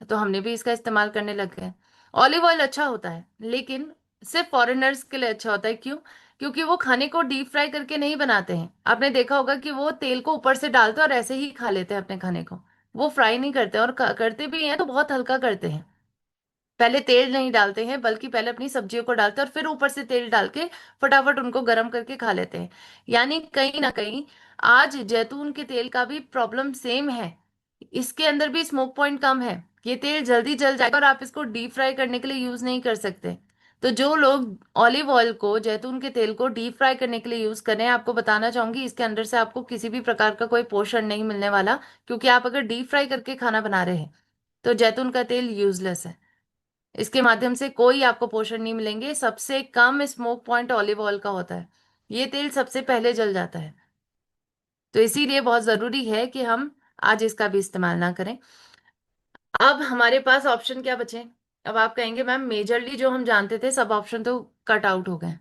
तो हमने भी इसका इस्तेमाल करने लग गए। ऑलिव ऑयल अच्छा होता है, लेकिन सिर्फ फॉरेनर्स के लिए अच्छा होता है। क्यों? क्योंकि वो खाने को डीप फ्राई करके नहीं बनाते हैं। आपने देखा होगा कि वो तेल को ऊपर से डालते हैं और ऐसे ही खा लेते हैं अपने खाने को। वो फ्राई नहीं करते, और करते भी हैं तो बहुत हल्का करते हैं। पहले तेल नहीं डालते हैं, बल्कि पहले अपनी सब्जियों को डालते हैं और फिर ऊपर से तेल डाल के फटाफट उनको गर्म करके खा लेते हैं। यानी कहीं ना कहीं आज जैतून के तेल का भी प्रॉब्लम सेम है। इसके अंदर भी स्मोक पॉइंट कम है। ये तेल जल्दी जल जाएगा और आप इसको डीप फ्राई करने के लिए यूज नहीं कर सकते। तो जो लोग ऑलिव ऑयल को, जैतून के तेल को डीप फ्राई करने के लिए यूज कर रहे हैं, आपको बताना चाहूंगी इसके अंदर से आपको किसी भी प्रकार का कोई पोषण नहीं मिलने वाला। क्योंकि आप अगर डीप फ्राई करके खाना बना रहे हैं तो जैतून का तेल यूजलेस है। इसके माध्यम से कोई आपको पोषण नहीं मिलेंगे। सबसे कम स्मोक पॉइंट ऑलिव ऑयल का होता है। ये तेल सबसे पहले जल जाता है। तो इसीलिए बहुत जरूरी है कि हम आज इसका भी इस्तेमाल ना करें। अब हमारे पास ऑप्शन क्या बचे? अब आप कहेंगे मैम मेजरली जो हम जानते थे सब ऑप्शन तो कट आउट हो गए।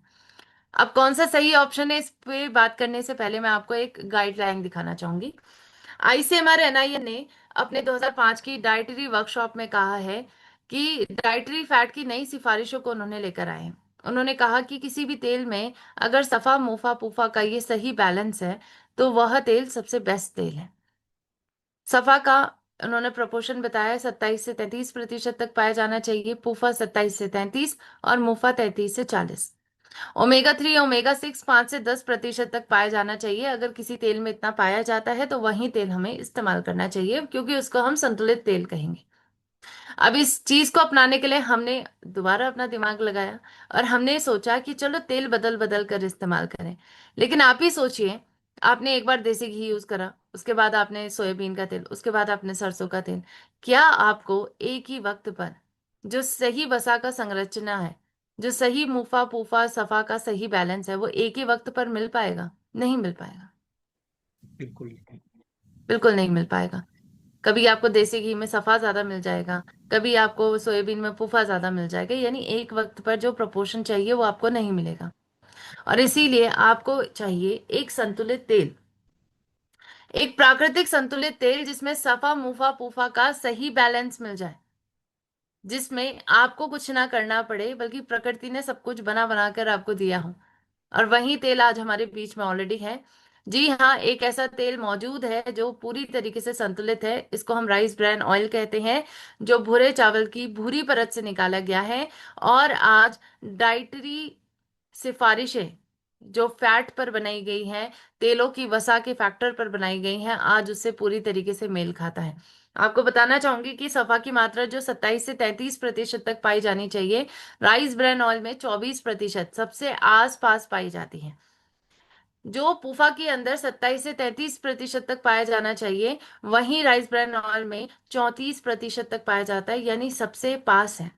अब कौन सा सही ऑप्शन है, इस पे बात करने से पहले मैं आपको एक गाइडलाइन दिखाना चाहूंगी। आईसीएमआर एनआईए ने अपने 2005 की डाइटरी वर्कशॉप में कहा है कि डाइटरी फैट की नई सिफारिशों को उन्होंने लेकर आए हैं। उन्होंने कहा कि किसी भी तेल में अगर सफा मुफा पूफा का ये सही बैलेंस है तो वह तेल सबसे बेस्ट तेल है। सफा का उन्होंने प्रोपोर्शन बताया 27 से 33% तक पाया जाना चाहिए, पूफा 27 से 33, और मुफा 33 से 40। ओमेगा 3 ओमेगा 6 5 से 10% तक पाया जाना चाहिए। अगर किसी तेल में इतना पाया जाता है तो वही तेल हमें इस्तेमाल करना चाहिए, क्योंकि उसको हम संतुलित तेल कहेंगे। अब इस चीज को अपनाने के लिए हमने दोबारा अपना दिमाग लगाया और हमने सोचा कि चलो तेल बदल बदल कर इस्तेमाल करें। लेकिन आप ही सोचिए, आपने एक बार देसी घी यूज करा, उसके बाद आपने सोयाबीन का तेल, उसके बाद आपने सरसों का तेल। क्या आपको एक ही वक्त पर जो सही वसा का संरचना है, जो सही मुफा पूफा सफा का सही बैलेंस है, वो एक ही वक्त पर मिल पाएगा? नहीं मिल पाएगा। बिल्कुल। बिल्कुल नहीं मिल पाएगा। कभी आपको देसी घी में सफा ज्यादा मिल जाएगा, कभी आपको सोयाबीन में पुफा ज्यादा मिल जाएगा। यानी एक वक्त पर जो प्रोपोर्शन चाहिए वो आपको नहीं मिलेगा। और इसीलिए आपको चाहिए एक संतुलित तेल, एक प्राकृतिक संतुलित तेल जिसमें सफा मुफा पूफा का सही बैलेंस मिल जाए, जिसमें आपको कुछ ना करना पड़े, बल्कि प्रकृति ने सब कुछ बना बना कर आपको दिया हो। और वही तेल आज हमारे बीच में ऑलरेडी है। जी हाँ, एक ऐसा तेल मौजूद है जो पूरी तरीके से संतुलित है। इसको हम राइस ब्रान ऑयल कहते हैं, जो भूरे चावल की भूरी परत से निकाला गया है। और आज डाइटरी सिफारिशें जो फैट पर बनाई गई हैं, तेलों की वसा के फैक्टर पर बनाई गई हैं, आज उससे पूरी तरीके से मेल खाता है। आपको बताना चाहूंगी कि सफा की मात्रा जो 27 से 33% तक पाई जानी चाहिए, राइस ब्रान ऑयल में 24% सबसे आस पास पाई जाती है। जो पूफा के अंदर 27 से 33% तक पाया जाना चाहिए, वहीं राइस ब्रान ऑयल में 34% तक पाया जाता है, यानी सबसे पास है।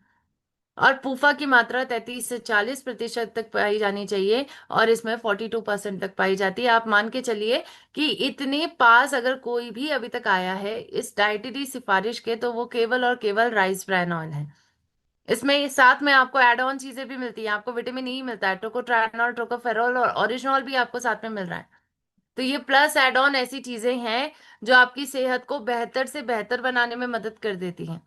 और पूफा की मात्रा 33 से 40% तक पाई जानी चाहिए, और इसमें 42% तक पाई जाती है। आप मान के चलिए कि इतने पास अगर कोई भी अभी तक आया है इस डाइटरी सिफारिश के, तो वो केवल और केवल राइस ब्रान ऑयल है। इसमें साथ में आपको एड ऑन चीजें भी मिलती हैं। आपको विटामिन ई मिलता है, टोकोट्राइनॉल, टोकोफेरॉल और ऑरिजिनॉल भी आपको साथ में मिल रहा है। तो ये प्लस एड ऑन ऐसी चीजें हैं जो आपकी सेहत को बेहतर से बेहतर बनाने में मदद कर देती हैं।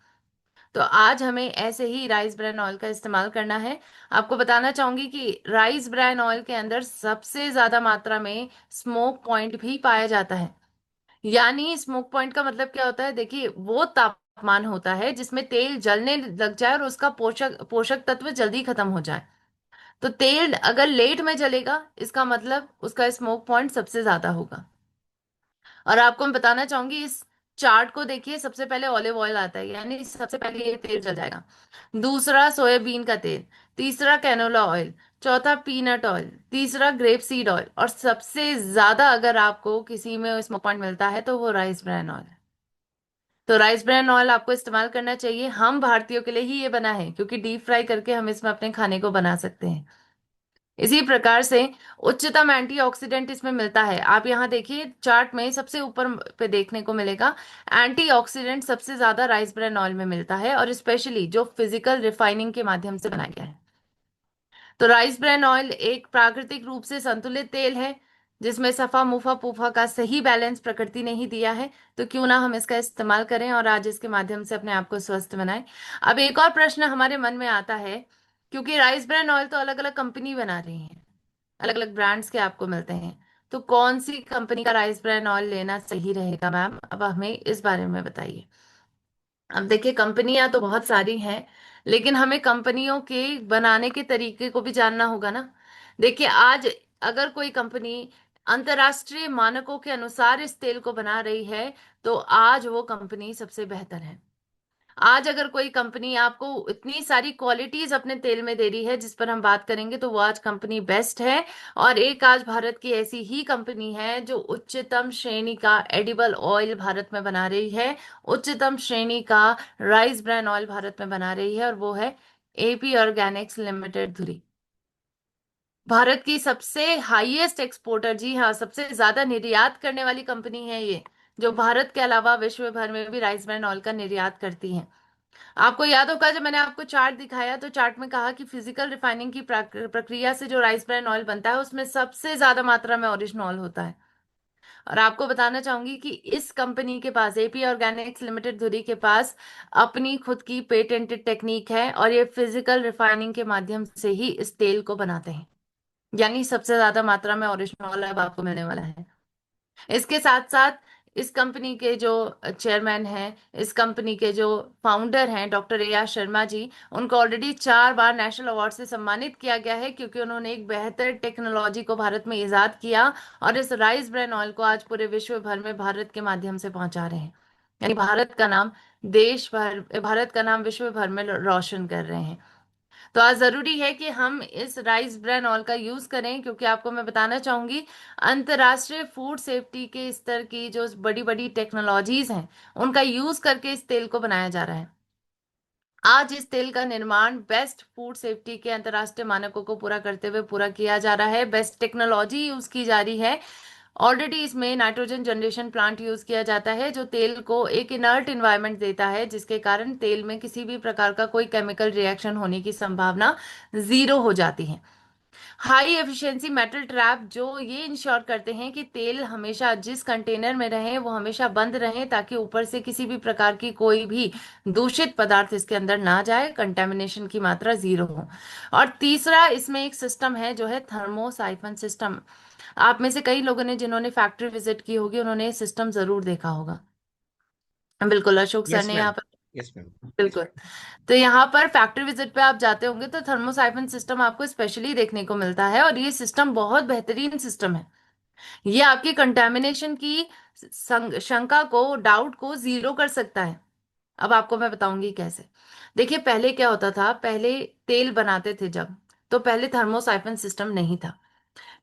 तो आज हमें ऐसे ही राइस ब्रान ऑयल का इस्तेमाल करना है। आपको बताना चाहूंगी कि राइस ब्रान ऑयल के अंदर सबसे ज्यादा मात्रा में स्मोक पॉइंट भी पाया जाता है। यानी स्मोक पॉइंट का मतलब क्या होता है? देखिए, वो तापमान होता है जिसमें तेल जलने लग जाए और उसका पोषक पोषक तत्व जल्दी खत्म हो जाए। तो तेल अगर लेट में जलेगा, इसका मतलब उसका स्मोक पॉइंट सबसे ज्यादा होगा। और आपको मैं बताना चाहूंगी, इस चार्ट को देखिए, सबसे पहले ऑलिव ऑयल आता है, यानी सबसे पहले ये तेल जल जाएगा। दूसरा सोयाबीन का तेल, तीसरा कैनोला ऑयल, चौथा पीनट ऑयल, तीसरा ग्रेप सीड ऑयल, और सबसे ज्यादा अगर आपको किसी में स्मोक पॉइंट मिलता है तो वो राइस ब्रान ऑयल है। तो राइस ब्रान ऑयल आपको इस्तेमाल करना चाहिए। हम भारतीयों के लिए ही ये बना है, क्योंकि डीप फ्राई करके हम इसमें अपने खाने को बना सकते हैं। इसी प्रकार से उच्चतम एंटीऑक्सीडेंट इसमें मिलता है। आप यहाँ देखिए चार्ट में सबसे ऊपर पे देखने को मिलेगा, एंटीऑक्सीडेंट सबसे ज्यादा राइस ब्रान ऑयल में मिलता है, और स्पेशली जो फिजिकल रिफाइनिंग के माध्यम से बनाया गया है। तो राइस ब्रान ऑयल एक प्राकृतिक रूप से संतुलित तेल है, जिसमें सफा मुफा पूफा का सही बैलेंस प्रकृति ने ही दिया है। तो क्यों ना हम इसका इस्तेमाल करें और आज इसके माध्यम से अपने आप को स्वस्थ बनाएं। अब एक और प्रश्न हमारे मन में आता है, क्योंकि राइस ब्रान ऑयल तो अलग अलग कंपनी बना रही है, अलग अलग ब्रांड्स के आपको मिलते हैं, तो कौन सी कंपनी का राइस ब्रान ऑयल लेना सही रहेगा मैम? अब हमें इस बारे में बताइए। अब देखिए, कंपनियां तो बहुत सारी हैं, लेकिन हमें कंपनियों के बनाने के तरीके को भी जानना होगा ना। देखिए, आज अगर कोई कंपनी अंतर्राष्ट्रीय मानकों के अनुसार इस तेल को बना रही है, तो आज वो कंपनी सबसे बेहतर है। आज अगर कोई कंपनी आपको इतनी सारी क्वालिटीज अपने तेल में दे रही है, जिस पर हम बात करेंगे, तो वो आज कंपनी बेस्ट है। और एक आज भारत की ऐसी ही कंपनी है जो उच्चतम श्रेणी का एडिबल ऑयल भारत में बना रही है, उच्चतम श्रेणी का राइस ब्रान ऑयल भारत में बना रही है, और वो है एपी ऑर्गेनिक्स लिमिटेड धुरी। भारत की सबसे हाईएस्ट एक्सपोर्टर, जी हाँ, सबसे ज्यादा निर्यात करने वाली कंपनी है ये, जो भारत के अलावा विश्व भर में भी राइस ब्रान ऑयल का निर्यात करती है। आपको याद होगा, जब मैंने आपको चार्ट दिखाया तो चार्ट में कहा कि फिजिकल रिफाइनिंग की प्रक्रिया से जो राइस ब्रान ऑयल बनता है उसमें सबसे ज्यादा मात्रा में ओरिजिनॉल होता है। और आपको बताना चाहूंगी कि इस कंपनी के पास, एपी ऑर्गेनिक्स लिमिटेड धुरी के पास, अपनी खुद की पेटेंटेड टेक्निक है, और ये फिजिकल रिफाइनिंग के माध्यम से ही इस तेल को बनाते हैं। यानी सबसे ज्यादा मात्रा में ओरिजिनॉल अब आपको मिलने वाला है। इसके साथ साथ इस कंपनी के जो चेयरमैन हैं, इस कंपनी के जो फाउंडर हैं, doctor A R Sharma ji, उनको ऑलरेडी 4 बार नेशनल अवार्ड से सम्मानित किया गया है, क्योंकि उन्होंने एक बेहतर टेक्नोलॉजी को भारत में इजाद किया, और इस राइस ब्रान ऑयल को आज पूरे विश्व भर में भारत के माध्यम से पहुंचा रहे हैं। यानी भारत का नाम देश भर, भारत का नाम विश्व भर में रोशन कर रहे हैं। तो आज जरूरी है कि हम इस राइस ब्रान ऑयल का यूज करें, क्योंकि आपको मैं बताना चाहूंगी, अंतर्राष्ट्रीय फूड सेफ्टी के स्तर की जो बड़ी बड़ी टेक्नोलॉजीज हैं, उनका यूज करके इस तेल को बनाया जा रहा है। आज इस तेल का निर्माण बेस्ट फूड सेफ्टी के अंतर्राष्ट्रीय मानकों को पूरा करते हुए पूरा किया जा रहा है। बेस्ट टेक्नोलॉजी यूज की जा रही है। ऑलरेडी इसमें नाइट्रोजन जनरेशन प्लांट यूज किया जाता है, जो तेल को एक इनर्ट इन्वायरमेंट देता है, जिसके कारण तेल में किसी भी प्रकार का कोई केमिकल रिएक्शन होने की संभावना जीरो हो जाती है। हाई एफिशिएंसी मेटल ट्रैप जो ये इंश्योर करते हैं कि तेल हमेशा जिस कंटेनर में रहे वो हमेशा बंद रहे, ताकि ऊपर से किसी भी प्रकार की कोई भी दूषित पदार्थ इसके अंदर ना जाए, कंटेमिनेशन की मात्रा जीरो हो। और तीसरा, इसमें एक सिस्टम है जो है थर्मोसाइफन सिस्टम। आप में से कई लोगों ने, जिन्होंने फैक्ट्री विजिट की होगी, उन्होंने ये सिस्टम जरूर देखा होगा। बिल्कुल, अशोक सर यस ने यहाँ मैम। पर यस मैम। बिल्कुल। तो यहाँ पर फैक्ट्री विजिट पे आप जाते होंगे तो थर्मोसाइफन सिस्टम आपको स्पेशली देखने को मिलता है, और ये सिस्टम बहुत बेहतरीन सिस्टम है। ये आपकी कंटेमिनेशन की शंका को, डाउट को जीरो कर सकता है। अब आपको मैं बताऊंगी कैसे। देखिए, पहले क्या होता था, पहले तेल बनाते थे जब, तो पहले थर्मोसाइफन सिस्टम नहीं था।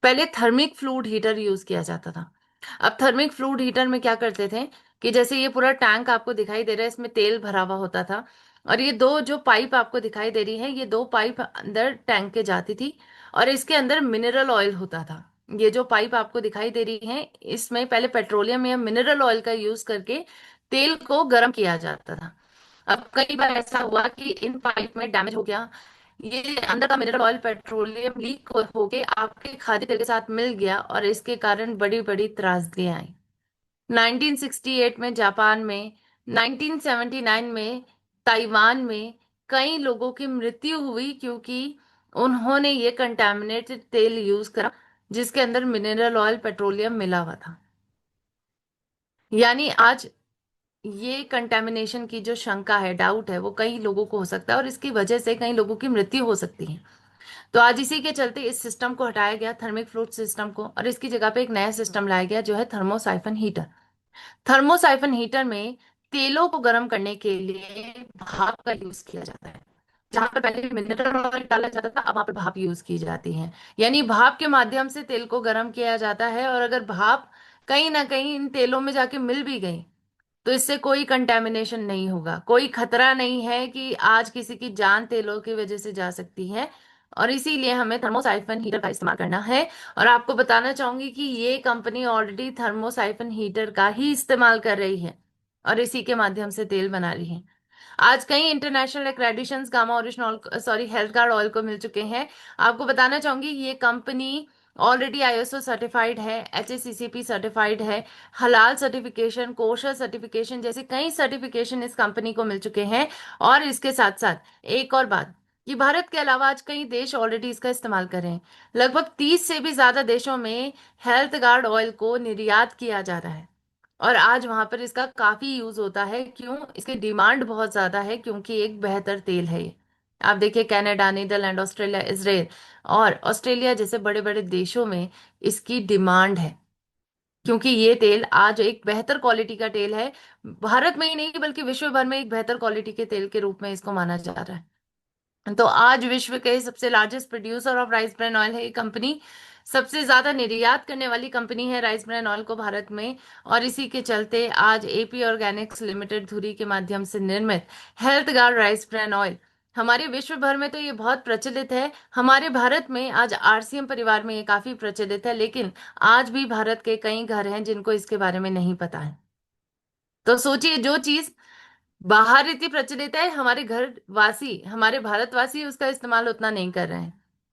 पहले थर्मिक फ्लूइड हीटर यूज किया जाता था। अब थर्मिक फ्लूइड हीटर में क्या करते थे कि जैसे ये पूरा टैंक आपको दिखाई दे रहा है, इसमें तेल भरा हुआ होता था, और ये दो जो पाइप आपको दिखाई दे रही है, ये दो पाइप अंदर टैंक के जाती थी, और इसके अंदर मिनरल ऑयल होता था। ये जो पाइप आपको दिखाई दे रही है, इसमें पहले पेट्रोलियम या मिनरल ऑयल का यूज करके तेल को गर्म किया जाता था। अब कई बार ऐसा हुआ कि इन पाइप में डैमेज हो गया, ये अंदर का मिनरल ऑयल पेट्रोलियम लीक होके आपके खाद्य तेल के साथ मिल गया, और इसके कारण बड़ी बड़ी त्रासदियां आई। 1968 में जापान में, 1979 में ताइवान में कई लोगों की मृत्यु हुई, क्योंकि उन्होंने ये कंटामिनेटेड तेल यूज करा जिसके अंदर मिनरल ऑयल पेट्रोलियम मिला हुआ था। यानी आज ये कंटेमिनेशन की जो शंका है, डाउट है, वो कई लोगों को हो सकता है, और इसकी वजह से कई लोगों की मृत्यु हो सकती है। तो आज इसी के चलते इस सिस्टम को हटाया गया, थर्मिक फ्लूइड सिस्टम को, और इसकी जगह पे एक नया सिस्टम लाया गया जो है थर्मोसाइफन हीटर। थर्मोसाइफन हीटर में तेलों को गर्म करने के लिए भाप का यूज किया जाता है। जहां पर पहले मिनरल ऑयल डाला जाता था, अब वहां पर भाप यूज की जाती है। यानी भाप के माध्यम से तेल को गर्म किया जाता है, और अगर भाप कहीं ना कहीं इन तेलों में जाके मिल भी गई तो इससे कोई कंटेमिनेशन नहीं होगा, कोई खतरा नहीं है कि आज किसी की जान तेलों की वजह से जा सकती है। और इसीलिए हमें थर्मोसाइफन हीटर का इस्तेमाल करना है। और आपको बताना चाहूंगी कि ये कंपनी ऑलरेडी थर्मोसाइफन हीटर का ही इस्तेमाल कर रही है, और इसी के माध्यम से तेल बना रही है। आज कई international accreditations Gamma Original, sorry, health guard oil को मिल चुके हैं। आपको बताना चाहूंगी ये कंपनी ऑलरेडी आईएसओ सर्टिफाइड है, एचएसीसीपी सर्टिफाइड है, हलाल सर्टिफिकेशन, कोशर सर्टिफिकेशन जैसे कई सर्टिफिकेशन इस कंपनी को मिल चुके हैं। और इसके साथ साथ एक और बात, कि भारत के अलावा आज कई देश ऑलरेडी इसका इस्तेमाल कर रहे हैं। लगभग 30 से भी ज्यादा देशों में हेल्थ गार्ड ऑयल को निर्यात किया जा रहा है, और आज वहां पर इसका काफी यूज होता है। क्यों? इसकी डिमांड बहुत ज्यादा है, क्योंकि एक बेहतर तेल है ये। आप देखिए, कनाडा, नीदरलैंड, ऑस्ट्रेलिया, इसराइल और ऑस्ट्रेलिया जैसे बड़े बड़े देशों में इसकी डिमांड है, क्योंकि ये तेल आज एक बेहतर क्वालिटी का तेल है। भारत में ही नहीं बल्कि विश्व भर में एक बेहतर क्वालिटी के तेल के रूप में इसको माना जा रहा है। तो आज विश्व के सबसे largest producer of rice bran oil है ये कंपनी। सबसे ज्यादा निर्यात करने वाली कंपनी है राइस ब्रान ऑयल को भारत में। और इसी के चलते आज एपी ऑर्गेनिक्स लिमिटेड धुरी के माध्यम से निर्मित health guard rice bran oil हमारे विश्व भर में तो ये बहुत प्रचलित है। हमारे भारत में आज आरसीएम परिवार में ये काफी प्रचलित है, लेकिन आज भी भारत के कई घर हैं जिनको इसके बारे में नहीं पता है। तो सोचिए, जो चीज बाहर इतनी प्रचलित है, हमारे घर वासी, हमारे भारतवासी उसका इस्तेमाल उतना नहीं कर रहे हैं,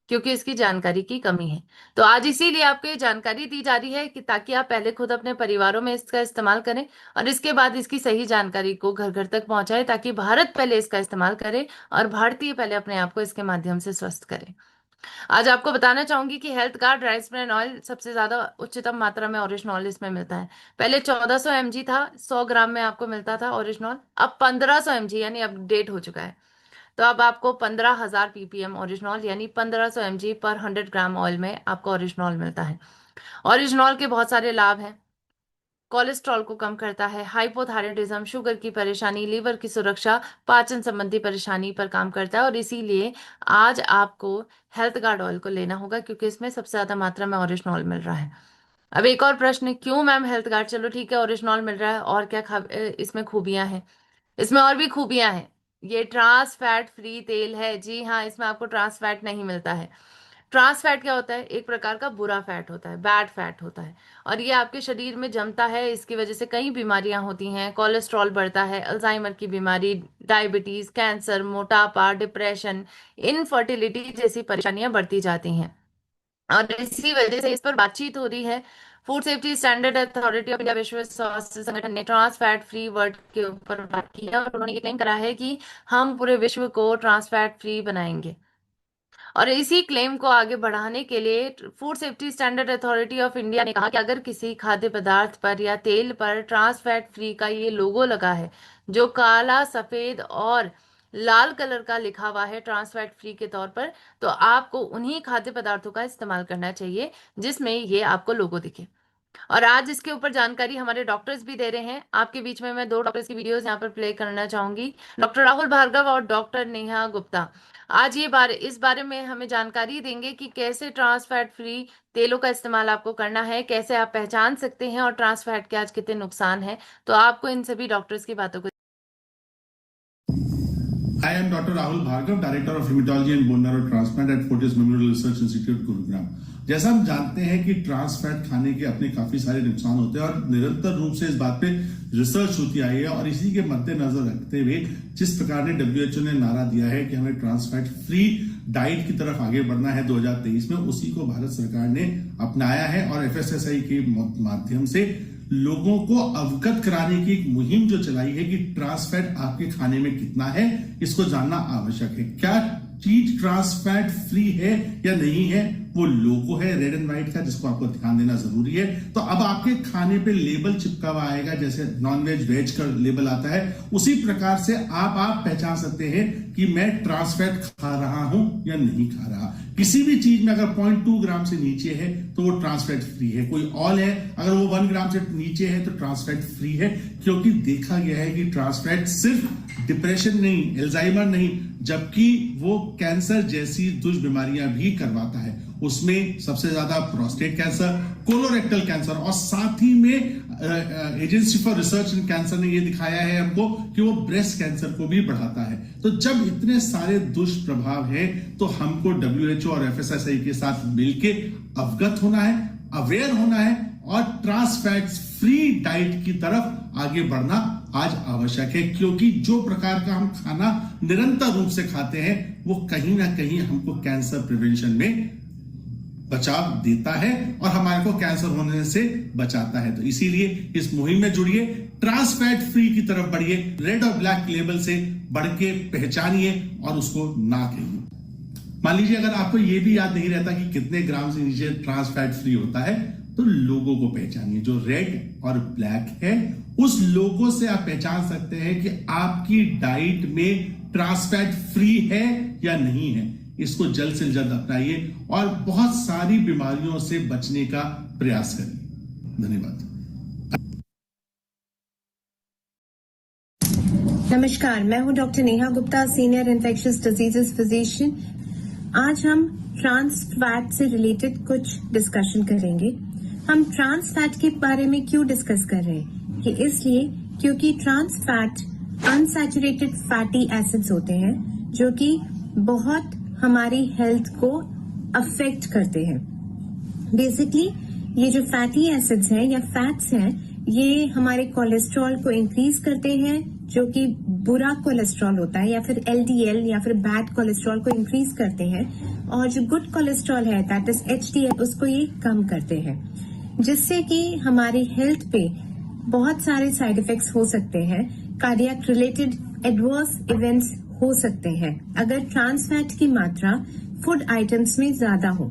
क्योंकि इसकी जानकारी की कमी है। तो आज इसीलिए आपको ये जानकारी दी जा रही है कि ताकि आप पहले खुद अपने परिवारों में इसका इस्तेमाल करें, और इसके बाद इसकी सही जानकारी को घर घर तक पहुंचाएं, ताकि भारत पहले इसका इस्तेमाल करे और भारतीय पहले अपने आप को इसके माध्यम से स्वस्थ करें। आज आपको बताना चाहूंगी कि health guard rice bran oil सबसे ज्यादा उच्चतम मात्रा में ओरिजिनॉल इसमें मिलता है। पहले 1400 mg था, 100 ग्राम में आपको मिलता था ओरिजिनॉल। अब 1500 mg यानी अपडेट हो चुका है। तो अब आपको 15,000 ppm ओरिजिनॉल यानी 1500 mg पर 100 ग्राम ऑयल में आपको ओरिजिनॉल मिलता है। ओरिजिनॉल के बहुत सारे लाभ हैं। कोलेस्ट्रॉल को कम करता है, हाइपोथायराइडिज्म, शुगर की परेशानी, लीवर की सुरक्षा, पाचन संबंधी परेशानी पर काम करता है। और इसीलिए आज आपको हेल्थ गार्ड ऑयल को लेना होगा, क्योंकि इसमें सबसे ज्यादा मात्रा में ओरिजिनॉल मिल रहा है। अब एक और प्रश्न, क्यों मैम हेल्थ गार्ड? चलो ठीक है, ओरिजिनॉल मिल रहा है, और क्या इसमें खूबियां हैं? इसमें और भी खूबियां हैं। ये ट्रांस फैट फ्री तेल है। जी हाँ, इसमें आपको ट्रांस फैट नहीं मिलता है। ट्रांस फैट क्या होता है? एक प्रकार का बुरा फैट होता है, बैड फैट होता है, और ये आपके शरीर में जमता है। इसकी वजह से कई बीमारियां होती हैं, कोलेस्ट्रॉल बढ़ता है, अल्जाइमर की बीमारी, डायबिटीज, कैंसर, मोटापा, डिप्रेशन, इनफर्टिलिटी जैसी परेशानियां बढ़ती जाती हैं। और इसी वजह से इस पर बातचीत हो रही है। Food safety standard authority of India, विश्व स्वास्थ्य संगठन ने ट्रांस फैट फ्री वर्ल्ड के ऊपर बात की है, और उन्होंने ये क्लेम करा है कि हम पूरे विश्व को ट्रांस फैट फ्री बनाएंगे। और इसी क्लेम को आगे बढ़ाने के लिए food safety standard authority of India ने कहा कि अगर किसी खाद्य पदार्थ पर या तेल पर ट्रांस फैट फ्री का ये लोगो लगा है, जो काला, सफेद और लाल कलर का लिखा हुआ है ट्रांस फैट फ्री के तौर पर, तो आपको उन्हीं खाद्य पदार्थों का इस्तेमाल करना चाहिए जिसमें ये आपको लोगो दिखे। और आज इसके ऊपर जानकारी हमारे डॉक्टर्स भी दे रहे हैं। आपके बीच में मैं 2 डॉक्टर्स की वीडियोस यहाँ पर प्ले करना चाहूंगी, डॉक्टर राहुल भार्गव और डॉक्टर नेहा गुप्ता। आज इस बारे में हमें जानकारी देंगे कि कैसे ट्रांस फैट फ्री तेलों का इस्तेमाल आपको करना है, कैसे आप पहचान सकते हैं और ट्रांस फैट के आज कितने नुकसान हैं। तो आपको इन सभी डॉक्टर्स की बातों को I am Dr. Rahul Bhargav, Director of Hematology and Bone Marrow Transplant at Fortis Memorial Research Institute, Gurugram. जैसा हम जानते हैं कि ट्रांस फैट खाने के अपने काफी सारे नुकसान होते हैं और निरंतर रूप से इस बात पे रिसर्च होती आई है, और इसी के मद्देनजर रखते हुए जिस प्रकार ने WHO ने नारा दिया है कि हमें ट्रांस फैट फ्री डाइट की तरफ आगे बढ़ना है 2023 में, उसी को भारत सरकार ने अपनाया है और FSSAI के माध्यम से लोगों को अवगत कराने की एक मुहिम जो चलाई है कि ट्रांस फैट आपके खाने में कितना है, इसको जानना आवश्यक है। क्या चीज ट्रांस फैट फ्री है या नहीं है, वो लोगो है रेड एंड व्हाइट का, जिसको आपको ध्यान देना जरूरी है। तो अब आपके खाने पे लेबल चिपका हुआ आएगा, जैसे नॉन वेज वेज का लेबल आता है, उसी प्रकार से आप पहचान सकते हैं कि मैं ट्रांस फैट खा रहा हूं या नहीं खा रहा। किसी भी चीज में अगर 0.2 ग्राम से नीचे है तो वो ट्रांस फैट फ्री है। कोई ऑल है, अगर वो 1 ग्राम से नीचे है तो ट्रांस फैट फ्री है, क्योंकि देखा गया है कि ट्रांस फैट सिर्फ डिप्रेशन नहीं, एल्जाइमर नहीं, जबकि वो कैंसर जैसी दुष्बीमारियां भी करवाता है। उसमें सबसे ज्यादा प्रोस्टेट कैंसर, कोलोरेक्टल कैंसर, और साथ ही में agency for research in cancer ने ये दिखाया है हमको कि वो ब्रेस्ट कैंसर को भी बढ़ाता है। तो जब इतने सारे दुष्प्रभाव हैं तो हमको WHO और FSSAI के साथ मिलके अवगत होना है, अवेयर होना है और ट्रांस फैट फ्री डाइट की तरफ आगे बढ़ना आज आवश्यक है, क्योंकि जो प्रकार का हम खाना निरंतर रूप से खाते हैं वो कहीं ना कहीं हमको कैंसर प्रिवेंशन में बचाव देता है और हमारे को कैंसर होने से बचाता है। तो इसीलिए इस मुहिम में जुड़िए, ट्रांस फैट फ्री की तरफ बढ़िए, रेड और ब्लैक लेबल से बढ़ के पहचानिए और उसको ना कहिए। मान लीजिए अगर आपको यह भी याद नहीं रहता कि कितने ग्राम से नीचे ट्रांस फैट फ्री होता है, तो लोगों को पहचानिए। जो रेड और ब्लैक है उस लोगों से आप पहचान सकते हैं कि आपकी डाइट में ट्रांस फैट फ्री है या नहीं है। इसको जल्द से जल्द अपनाइए और बहुत सारी बीमारियों से बचने का प्रयास करिए। धन्यवाद। नमस्कार, मैं हूं doctor Neha Gupta, senior infectious diseases physician. आज हम ट्रांस फैट से रिलेटेड कुछ डिस्कशन करेंगे। हम ट्रांस फैट के बारे में क्यों डिस्कस कर रहे हैं? ये इसलिए क्योंकि trans fat unsaturated fatty acids होते हैं जो कि बहुत हमारी हेल्थ को अफेक्ट करते हैं। बेसिकली ये जो फैटी एसिड्स हैं या फैट्स हैं, ये हमारे कोलेस्ट्रॉल को इंक्रीज करते हैं, जो कि बुरा कोलेस्ट्रॉल होता है, या फिर LDL या फिर बैड कोलेस्ट्रॉल को इंक्रीज करते हैं, और जो गुड कोलेस्ट्रॉल है दैट इज HDL, उसको ये कम करते हैं, जिससे कि हमारी हेल्थ पे बहुत सारे साइड इफेक्ट्स हो सकते हैं। कार्डियक रिलेटेड एडवर्स इवेंट्स हो सकते हैं अगर ट्रांस फैट की मात्रा फूड आइटम्स में ज्यादा हो।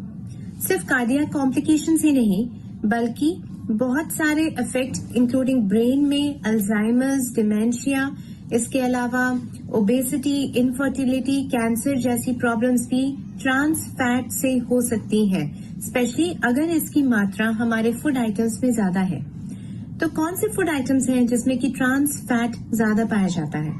सिर्फ कार्डियक कॉम्प्लिकेशंस ही नहीं, बल्कि बहुत सारे इफेक्ट इंक्लूडिंग ब्रेन में अल्जाइमर्स, डिमेंशिया, इसके अलावा ओबेसिटी, इनफर्टिलिटी, कैंसर जैसी प्रॉब्लम्स भी ट्रांस फैट से हो सकती हैं, स्पेशली अगर इसकी मात्रा हमारे फूड आइटम्स में ज्यादा है। तो कौन से फूड आइटम्स हैं जिसमें कि ट्रांस फैट ज्यादा पाया जाता है?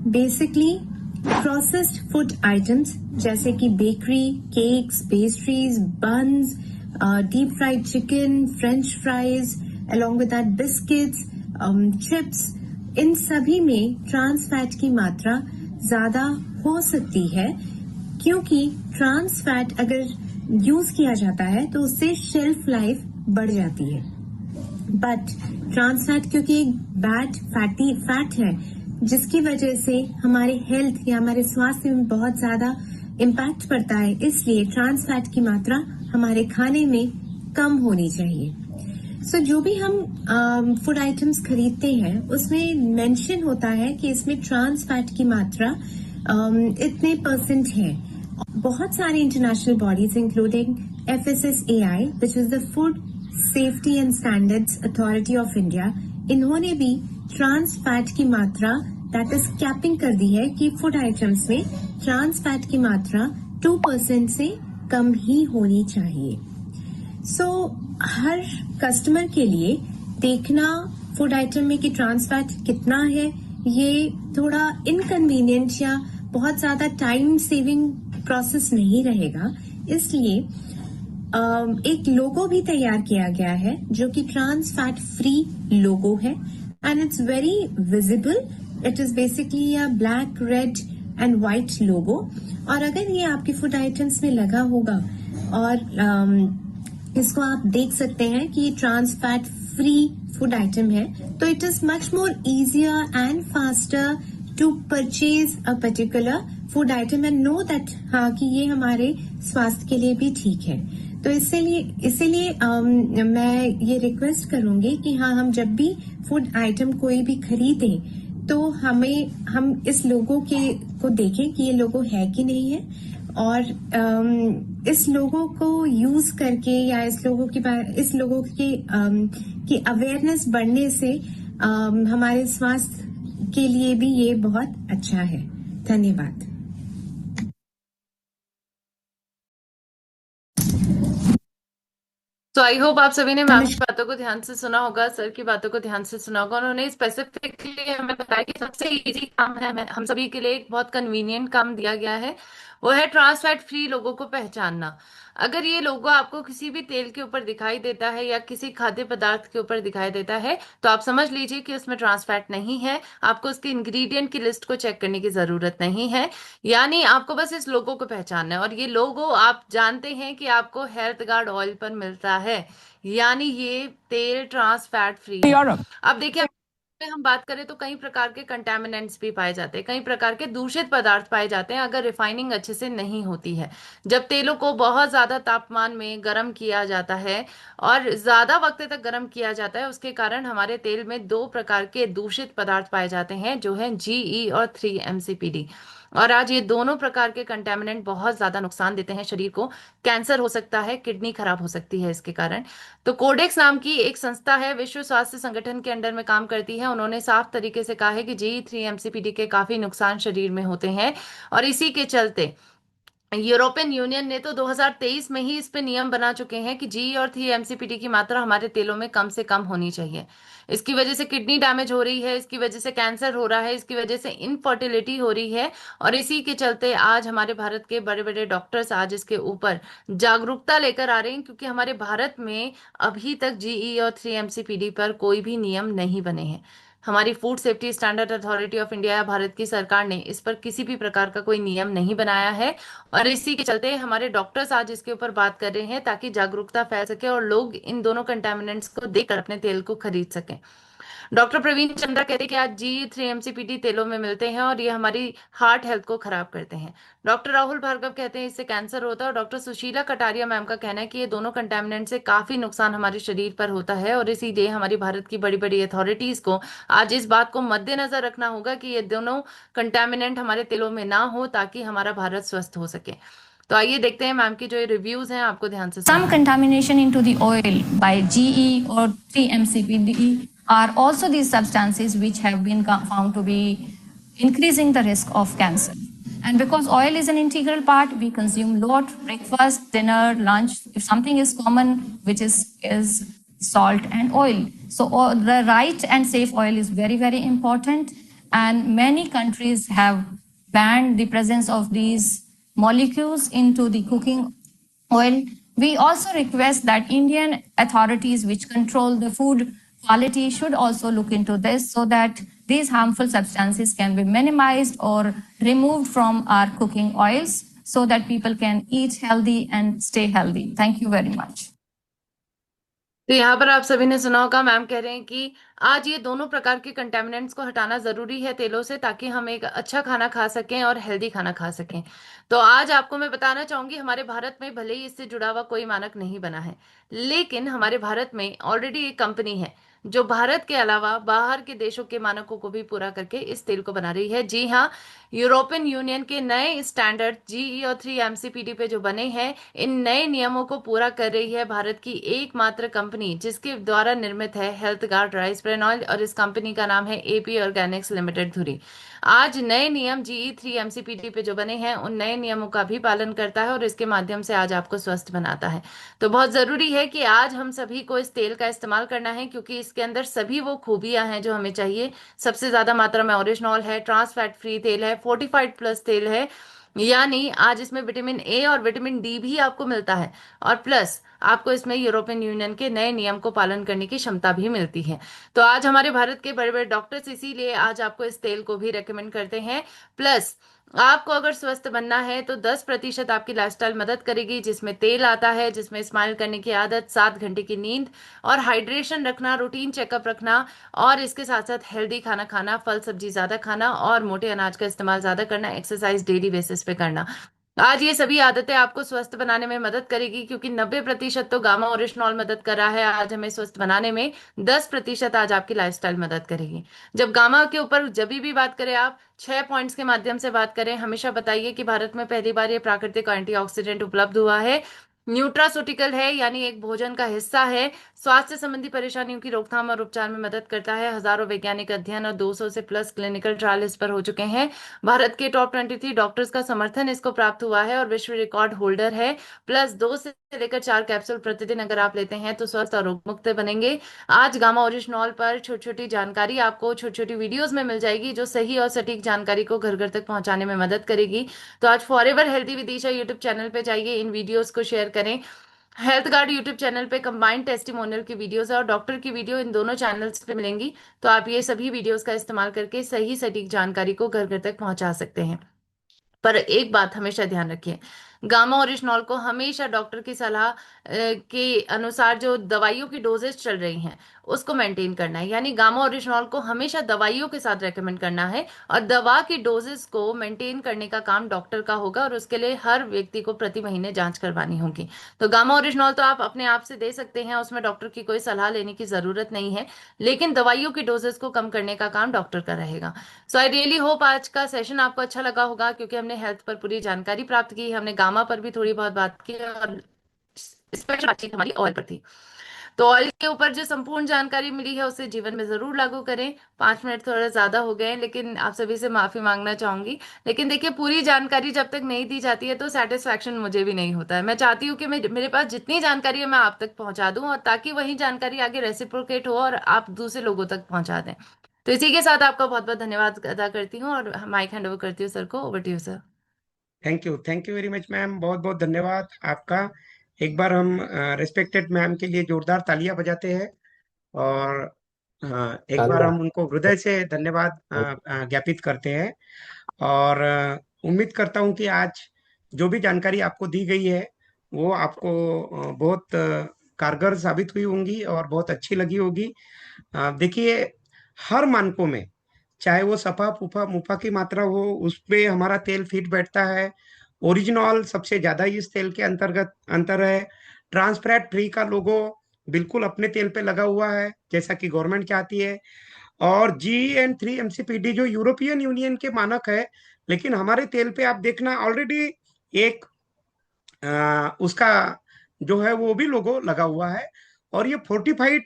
बेसिकली प्रोसेस्ड फूड आइटम्स जैसे कि bakery, cakes, pastries, buns, deep fried chicken, French fries, along with that biscuits, chips, इन सभी में ट्रांस फैट की मात्रा ज्यादा हो सकती है, क्योंकि ट्रांस फैट अगर यूज किया जाता है तो उससे शेल्फ लाइफ बढ़ जाती है। बट ट्रांस फैट क्योंकि एक बैड फैटी फैट है, जिसकी वजह से हमारे हेल्थ या हमारे स्वास्थ्य में बहुत ज्यादा इम्पैक्ट पड़ता है, इसलिए ट्रांस फैट की मात्रा हमारे खाने में कम होनी चाहिए। सो जो भी हम फूड आइटम्स खरीदते हैं उसमें मेंशन होता है कि इसमें ट्रांस फैट की मात्रा इतने % है। बहुत सारे international bodies including FSSAI, which is the food safety and standards authority of India, इन्होंने भी ट्रांस फैट की मात्रा दैट इज कैपिंग कर दी है कि फूड आइटम्स में ट्रांस फैट की मात्रा 2% से कम ही होनी चाहिए। सो हर कस्टमर के लिए देखना फूड आइटम में कि ट्रांस फैट कितना है, ये थोड़ा इनकन्वीनियंट या बहुत ज्यादा टाइम सेविंग प्रोसेस नहीं रहेगा। इसलिए एक लोगो भी तैयार किया गया है जो कि ट्रांस फैट फ्री लोगो है and it's very visible. It is basically a black, red and white logo. और अगर ये आपके फूड आइटम्स में लगा होगा और इसको आप देख सकते हैं कि ये trans fat free food item है, तो it is much more easier and faster to purchase a particular food item and know that हाँ कि ये हमारे स्वास्थ्य के लिए भी ठीक है। तो इसीलिए मैं ये रिक्वेस्ट करूंगी कि हाँ, हम जब भी फूड आइटम कोई भी खरीदें तो हम इस लोगो को देखें कि ये लोगो है कि नहीं है, और इस लोगो को यूज करके या इस लोगो की अवेयरनेस बढ़ने से हमारे स्वास्थ्य के लिए भी ये बहुत अच्छा है। धन्यवाद। तो आई होप आप सभी ने मैम की बातों को ध्यान से सुना होगा, सर की बातों को ध्यान से सुना होगा। उन्होंने स्पेसिफिकली हमें बताया कि सबसे इजी काम है, हम सभी के लिए एक बहुत कन्वीनियंट काम दिया गया है, वो है ट्रांस फैट फ्री लोगों को पहचानना। अगर ये लोगो आपको किसी भी तेल के ऊपर दिखाई देता है या किसी खाद्य पदार्थ के ऊपर दिखाई देता है तो आप समझ लीजिए कि उसमें ट्रांस फैट नहीं है। आपको उसके इंग्रेडिएंट की लिस्ट को चेक करने की जरूरत नहीं है, यानी आपको बस इस लोगो को पहचानना है। और ये लोगो आप जानते हैं कि आपको हेल्थ गार्ड ऑयल पर मिलता है, यानी ये तेल ट्रांस फैट फ्री है। अब देखिए, हम बात करें तो कई प्रकार के कंटेमिनेंट्स भी पाए जाते हैं, कई प्रकार के दूषित पदार्थ पाए जाते हैं अगर रिफाइनिंग अच्छे से नहीं होती है। जब तेलों को बहुत ज्यादा तापमान में गर्म किया जाता है और ज्यादा वक्त तक गर्म किया जाता है, उसके कारण हमारे तेल में दो प्रकार के दूषित पदार्थ पाए जाते हैं जो है जीई और 3-MCPD। और आज ये दोनों प्रकार के कंटेमिनेंट बहुत ज्यादा नुकसान देते हैं शरीर को। कैंसर हो सकता है, किडनी खराब हो सकती है इसके कारण। तो कोडेक्स नाम की एक संस्था है, विश्व स्वास्थ्य संगठन के अंडर में काम करती है। उन्होंने साफ तरीके से कहा है कि G3-MCPD के काफी नुकसान शरीर में होते हैं, और इसी के चलते यूरोपियन यूनियन ने तो 2023 में ही इस पे नियम बना चुके हैं कि जी और 3-MCPD की मात्रा हमारे तेलों में कम से कम होनी चाहिए। इसकी वजह से किडनी डैमेज हो रही है, इसकी वजह से कैंसर हो रहा है, इसकी वजह से इनफर्टिलिटी हो रही है। और इसी के चलते आज हमारे भारत के बड़े बड़े डॉक्टर्स आज इसके ऊपर जागरूकता लेकर आ रहे हैं, क्योंकि हमारे भारत में अभी तक जीई और 3-MCPD पर कोई भी नियम नहीं बने हैं। हमारी food safety standard authority of India या भारत की सरकार ने इस पर किसी भी प्रकार का कोई नियम नहीं बनाया है, और इसी के चलते हमारे डॉक्टर्स आज इसके ऊपर बात कर रहे हैं ताकि जागरूकता फैल सके और लोग इन दोनों कंटेमिनेंट्स को देखकर अपने तेल को खरीद सकें। डॉक्टर प्रवीण चंद्रा कहते हैं कि आज G3-MCPD तेलों में मिलते हैं और ये हमारी हार्ट हेल्थ को खराब करते हैं। डॉक्टर राहुल भार्गव कहते हैं इससे कैंसर होता है, और डॉक्टर सुशीला कटारिया मैम का कहना है कि ये दोनों कंटेमिनेंट से काफी नुकसान हमारे शरीर पर होता है, और इसीलिए हमारी भारत की बड़ी बड़ी अथॉरिटीज को आज इस बात को मद्देनजर रखना होगा कि ये दोनों कंटेमिनेंट हमारे तेलों में ना हो, ताकि हमारा भारत स्वस्थ हो सके। तो आइए देखते हैं मैम की जो रिव्यूज हैं, आपको ध्यान से Some contamination into the oil by GE or 3-MCPD are also these substances which have been found to be increasing the risk of cancer. And because oil is an integral part, we consume lot, breakfast, dinner, lunch. If something is common, which is salt and oil. So the right and safe oil is very, very important. And many countries have banned the presence of these molecules into the cooking oil. We also request that Indian authorities which control the food quality should also look into this so that these harmful substances can be minimized or removed from our cooking oils so that people can eat healthy and stay healthy. Thank you very much. तो यहाँ पर आप सभी ने सुना होगा, मैम कह रहे हैं कि आज ये दोनों प्रकार के कंटेमिनेंट्स को हटाना जरूरी है तेलों से, ताकि हम एक अच्छा खाना खा सकें और हेल्दी खाना खा सकें। तो आज आपको मैं बताना चाहूंगी, हमारे भारत में भले ही इससे जुड़ा हुआ कोई मानक नहीं बना है, लेकिन हमारे भारत में ऑलरेडी एक कंपनी है जो भारत के अलावा बाहर के देशों के मानकों को भी पूरा करके इस तेल को बना रही है। जी हाँ, यूरोपियन यूनियन के नए स्टैंडर्ड जीई और 3 MCPD पे जो बने हैं, इन नए नियमों को पूरा कर रही है भारत की एकमात्र कंपनी जिसके द्वारा निर्मित है health guard rice bran oil, और इस कंपनी का नाम है एपी ऑर्गेनिक्स लिमिटेड धुरी। आज नए नियम जीई 3 MCPD पे जो बने हैं, उन नए नियमों का भी पालन करता है और इसके माध्यम से आज आपको स्वस्थ बनाता है। तो बहुत जरूरी है कि आज हम सभी को इस तेल का इस्तेमाल करना है, क्योंकि इसके अंदर सभी वो खूबियां हैं जो हमें चाहिए। सबसे ज्यादा मात्रा में ओरिजिनॉल है, ट्रांस फैट फ्री तेल है, फोर्टिफाइड प्लस तेल है, यानी आज इसमें विटामिन ए और विटामिन डी भी आपको मिलता है, और प्लस आपको इसमें यूरोपियन यूनियन के नए नियम को पालन करने की क्षमता भी मिलती है। तो आज हमारे भारत के बड़े बड़े डॉक्टर्स इसीलिए आज आपको इस तेल को भी रेकमेंड करते हैं। प्लस आपको अगर स्वस्थ बनना है तो 10% आपकी लाइफस्टाइल मदद करेगी, जिसमें तेल आता है, जिसमें स्माइल करने की आदत, 7 घंटे की नींद और हाइड्रेशन रखना, रूटीन चेकअप रखना, और इसके साथ साथ हेल्दी खाना खाना, फल सब्जी ज्यादा खाना और मोटे अनाज का इस्तेमाल ज्यादा करना, एक्सरसाइज डेली बेसिस पे करना। आज ये सभी आदतें आपको स्वस्थ बनाने में मदद करेगी, क्योंकि 90% तो गामा ओरिजिनॉल मदद कर रहा है आज हमें स्वस्थ बनाने में, 10% आज आपकी लाइफस्टाइल मदद करेगी। जब गामा के ऊपर जब भी बात करें, आप 6 पॉइंट्स के माध्यम से बात करें, हमेशा बताइए कि भारत में पहली बार ये प्राकृतिक एंटीऑक्सीडेंट उपलब्ध हुआ है, न्यूट्रास्यूटिकल है, यानी एक भोजन का हिस्सा है, स्वास्थ्य संबंधी परेशानियों की रोकथाम और उपचार में मदद करता है। हजारों वैज्ञानिक अध्ययन और 200 से प्लस क्लिनिकल ट्रायल इस पर हो चुके हैं। भारत के टॉप 23 डॉक्टर्स का समर्थन इसको प्राप्त हुआ है और विश्व रिकॉर्ड होल्डर है। प्लस 2 से लेकर 4 कैप्सूल प्रतिदिन अगर आप लेते हैं तो स्वस्थ और रोग मुक्त बनेंगे। आज गामा ओरिजिनॉल पर छोटी छोटी जानकारी आपको छोटी छोटी वीडियोस में मिल जाएगी, जो सही और सटीक जानकारी को घर घर तक पहुंचाने में मदद करेगी। तो आज forever healthy Vidisha YouTube channel पे जाइए, इन वीडियोस को शेयर करें। हेल्थ गार्ड यूट्यूब चैनल पे कंबाइंड टेस्टिमोनियल की वीडियोस है और डॉक्टर की वीडियो इन दोनों चैनल्स पे मिलेंगी। तो आप ये सभी वीडियोस का इस्तेमाल करके सही सटीक जानकारी को घर घर तक पहुंचा सकते हैं। पर एक बात हमेशा ध्यान रखिए, गामा ओरिजिनॉल को हमेशा डॉक्टर की सलाह के अनुसार जो दवाइयों की डोजेस चल रही हैं उसको मेंटेन करना है, यानी गामा ओरिजिनॉल को हमेशा दवाइयों के साथ रेकमेंड करना है और दवा की डोजेस को मेंटेन करने का काम डॉक्टर का होगा, और उसके लिए हर व्यक्ति को प्रति महीने जांच करवानी होगी। तो गामा ओरिजिनॉल तो आप अपने आप से दे सकते हैं, उसमें डॉक्टर की कोई सलाह लेने की जरूरत नहीं है, लेकिन दवाइयों की डोजेस को कम करने का काम डॉक्टर का रहेगा। सो आई रियली होप आज का सेशन आपको अच्छा लगा होगा, क्योंकि हमने हेल्थ पर पूरी जानकारी प्राप्त की, हमने गामा पर भी थोड़ी बहुत बात की और स्पेशल बातचीत हमारी ऑयल पर थी। तो ऑयल के ऊपर जो संपूर्ण जानकारी मिली है उसे जीवन में जरूर लागू करें। 5 मिनट थोड़ा ज्यादा हो गए, लेकिन आप सभी से माफी मांगना चाहूंगी। लेकिन देखिए, पूरी जानकारी जब तक नहीं दी जाती है तो सेटिस्फैक्शन मुझे भी नहीं होता है। मैं चाहती हूँ कि मेरे पास जितनी जानकारी है मैं आप तक पहुंचा दूं, और ताकि वही जानकारी आगे रेसिप्रोकेट हो और आप दूसरे लोगों तक पहुंचा दें। तो इसी के साथ आपका बहुत बहुत धन्यवाद अदा करती हूँ और माइक हैंड ओवर करती हूँ सर को। Over to you sir. Thank you very much ma'am, बहुत बहुत धन्यवाद आपका। एक बार हम रिस्पेक्टेड मैम के लिए जोरदार तालियां बजाते हैं और एक बार हम उनको हृदय से धन्यवाद ज्ञापित करते हैं। और उम्मीद करता हूं कि आज जो भी जानकारी आपको दी गई है वो आपको बहुत कारगर साबित हुई होंगी और बहुत अच्छी लगी होगी। देखिए, हर मानकों में, चाहे वो सफा फूफा मुफा की मात्रा हो, उस पे हमारा तेल फिट बैठता है। ओरिजिनॉल सबसे ज्यादा इस तेल के अंतर्गत अंतर है। ट्रांसफैट फ्री का लोगो बिल्कुल अपने तेल पे लगा हुआ है जैसा कि गवर्नमेंट चाहती है। और GN3 MCPD जो यूरोपियन यूनियन के मानक है, लेकिन हमारे तेल पे आप देखना ऑलरेडी एक उसका जो है वो भी लोगो लगा हुआ है। और ये फोर्टिफाइड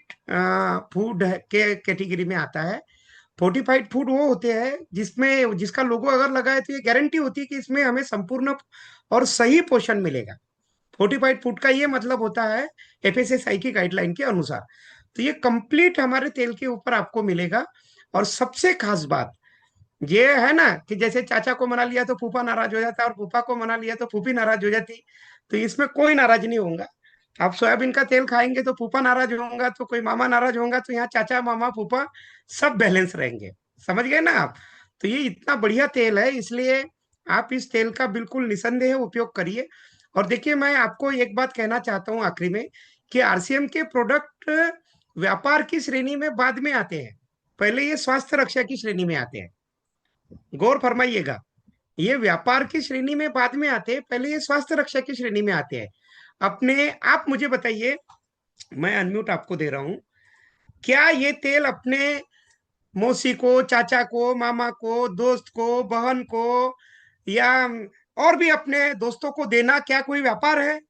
फूड के कैटेगरी में आता है। फोर्टिफाइड फूड वो होते हैं जिसका लोगो अगर लगा है तो ये गारंटी होती है कि इसमें हमें संपूर्ण और सही पोषण मिलेगा। फोर्टिफाइड फूड का ये मतलब होता है FSSAI की गाइडलाइन के अनुसार। तो ये कंप्लीट हमारे तेल के ऊपर आपको मिलेगा। और सबसे खास बात ये है ना कि जैसे चाचा को मना लिया तो फूफा नाराज हो जाता है और फूफा को मना लिया तो फूफी नाराज हो जाती। तो इसमें कोई नाराज नहीं होगा। आप सोयाबीन का तेल खाएंगे तो फूफा नाराज होगा, तो कोई मामा नाराज होगा, तो यहाँ चाचा मामा फूफा सब बैलेंस रहेंगे। समझ गए ना आप? तो ये इतना बढ़िया तेल है, इसलिए आप इस तेल का बिल्कुल निसंदेह उपयोग करिए। और देखिए, मैं आपको एक बात कहना चाहता हूँ आखिरी में कि RCM के प्रोडक्ट व्यापार की श्रेणी में बाद में आते हैं, पहले ये स्वास्थ्य रक्षा की श्रेणी में आते हैं। गौर फरमाइएगा, ये व्यापार की श्रेणी में बाद में आते हैं, पहले ये स्वास्थ्य रक्षा की श्रेणी में आते हैं। आप मुझे बताइए, मैं अनम्यूट आपको दे रहा हूं, क्या ये तेल अपने मौसी को, चाचा को, मामा को, दोस्त को, बहन को या और भी अपने दोस्तों को देना क्या कोई व्यापार है?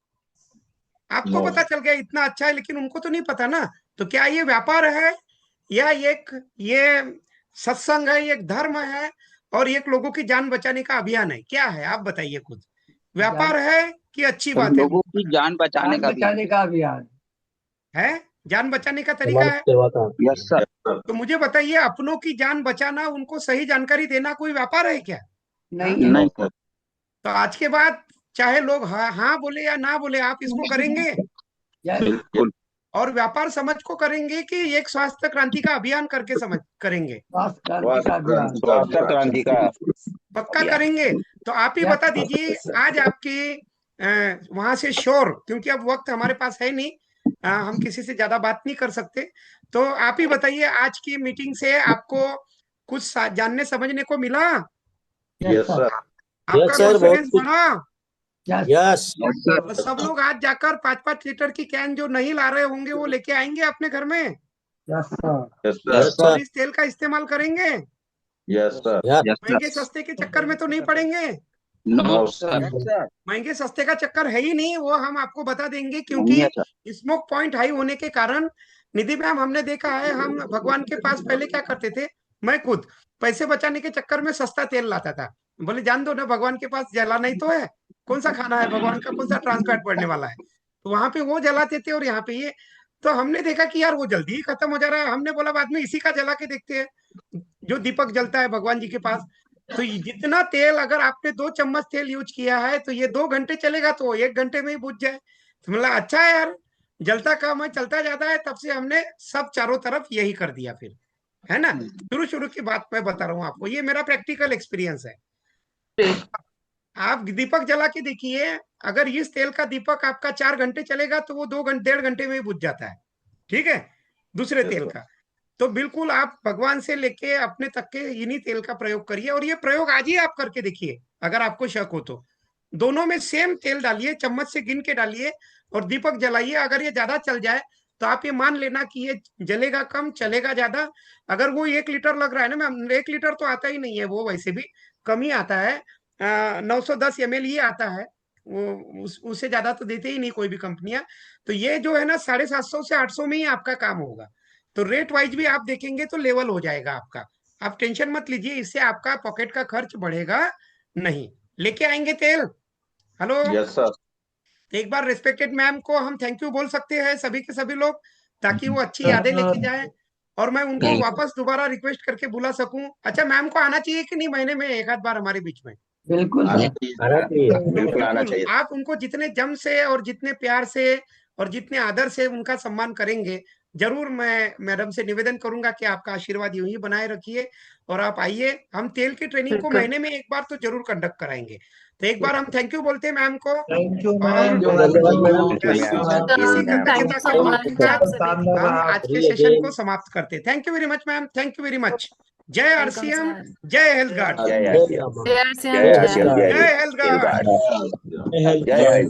आपको No. पता चल गया इतना अच्छा है, लेकिन उनको तो नहीं पता ना। तो क्या ये व्यापार है या ये सत्संग है, ये एक धर्म है और एक लोगों की जान बचाने का अभियान है? क्या है आप बताइए खुद। व्यापार है कि अच्छी बात है? लोगों की जान बचाने का अभियान है जान बचाने का तरीका है। Yes sir. तो मुझे बताइए, अपनों की जान बचाना, उनको सही जानकारी देना कोई व्यापार है क्या? नहीं सर। तो आज के बाद चाहे लोग हाँ बोले या ना बोले, आप इसको करेंगे बिल्कुल। और व्यापार समझ को करेंगे कि एक स्वास्थ्य क्रांति का अभियान करके समझ करेंगे? स्वास्थ्य क्रांति का पक्का करेंगे। तो आप ही बता दीजिए आज आपकी वहां से श्योर, क्योंकि अब वक्त हमारे पास है नहीं, हम किसी से ज्यादा बात नहीं कर सकते। तो आप ही बताइए, आज की मीटिंग से आपको कुछ जानने समझने को मिला? Yes sir. आपका कॉन्फिडेंस बढ़ा? यस तो सब लोग आज जाकर 5-5 लीटर की कैन जो नहीं ला रहे होंगे वो लेके आएंगे अपने घर में यस और सर। इस तेल का इस्तेमाल करेंगे। Yes sir. महंगे सस्ते के चक्कर में तो नहीं पड़ेंगे। No sir. महंगे सस्ते का चक्कर है ही नहीं, वो हम आपको बता देंगे। क्योंकि स्मोक पॉइंट हाई होने के कारण निधि मैम, हमने देखा है, हम भगवान के पास पहले क्या करते थे, मैं खुद पैसे बचाने के चक्कर में सस्ता तेल लाता था। बोले जान दो ना, भगवान के पास जलाना ही तो है, कौन सा खाना है भगवान का, कौन सा ट्रांसफैट बढ़ने वाला है। तो वहां पे वो जलाते थे और यहाँ पे ये। तो हमने देखा कि यार वो जल्दी ही खत्म हो जा रहा है। हमने बोला बाद में इसी का जला के देखते हैं, जो दीपक जलता है भगवान जी के पास। तो जितना तेल, अगर आपने 2 चम्मच तेल यूज किया है तो ये 2 घंटे चलेगा, तो 1 घंटे में ही बुझ जाए। तो मतलब अच्छा है यार, जलता कम है चलता ज्यादा है। तब से हमने सब चारों तरफ यही कर दिया फिर, है ना। शुरू की बात मैं बता रहा हूँ आपको, ये मेरा प्रैक्टिकल एक्सपीरियंस है। आप दीपक जला के देखिए, अगर इस तेल का दीपक आपका 4 घंटे चलेगा तो वो 1.5 घंटे में ही बुझ जाता है। ठीक है, दूसरे तेल का। तो बिल्कुल आप भगवान से लेके अपने तक के इन्हीं तेल का प्रयोग करिए। और ये प्रयोग आज ही आप करके देखिए, अगर आपको शक हो तो। दोनों में सेम तेल डालिए, चम्मच से गिन के डालिए और दीपक जलाइए। अगर ये ज्यादा चल जाए तो आप ये मान लेना कि ये जलेगा कम, चलेगा ज्यादा। अगर वो 1 लीटर लग रहा है ना मैम, 1 लीटर तो आता ही नहीं है, वो वैसे भी कम ही आता है, 910 ml ही आता है वो, उससे ज्यादा तो देते ही नहीं कोई भी कंपनियां। तो ये जो है ना 750 से 800 में ही आपका काम होगा। तो रेट वाइज भी आप देखेंगे तो लेवल हो जाएगा आपका। आप टेंशन मत लीजिए, इससे आपका पॉकेट का खर्च बढ़ेगा नहीं। लेके आएंगे तेल। हेलो। Yes sir. तो एक बार रिस्पेक्टेड मैम को हम थैंक यू बोल सकते हैं, सभी के सभी लोग, ताकि वो अच्छी यादें लेके जाए और मैं उनको वापस दोबारा रिक्वेस्ट करके बुला सकूं। अच्छा, मैम को आना चाहिए कि नहीं महीने में एक आध बार हमारे बीच में? बिल्कुल बिल्कुल आना चाहिए। आप उनको जितने जम से और जितने प्यार से और जितने आदर से उनका सम्मान करेंगे, जरूर मैं मैडम से निवेदन करूंगा कि आपका आशीर्वाद यूं ही बनाए रखिए। और आप आइए, हम तेल की ट्रेनिंग को महीने में एक बार तो जरूर कंडक्ट कराएंगे। तो एक बार हम थैंक यू बोलते हैं मैम को। थैंक यू इसी कृतज्ञता के भाव के साथ हम आज के सेशन को समाप्त करते हैं। Thank you very much ma'am, thank you very much. जय आरसीएम, जय हेल्थ गार्ड, जय जय हेल्थ गार्ड। जय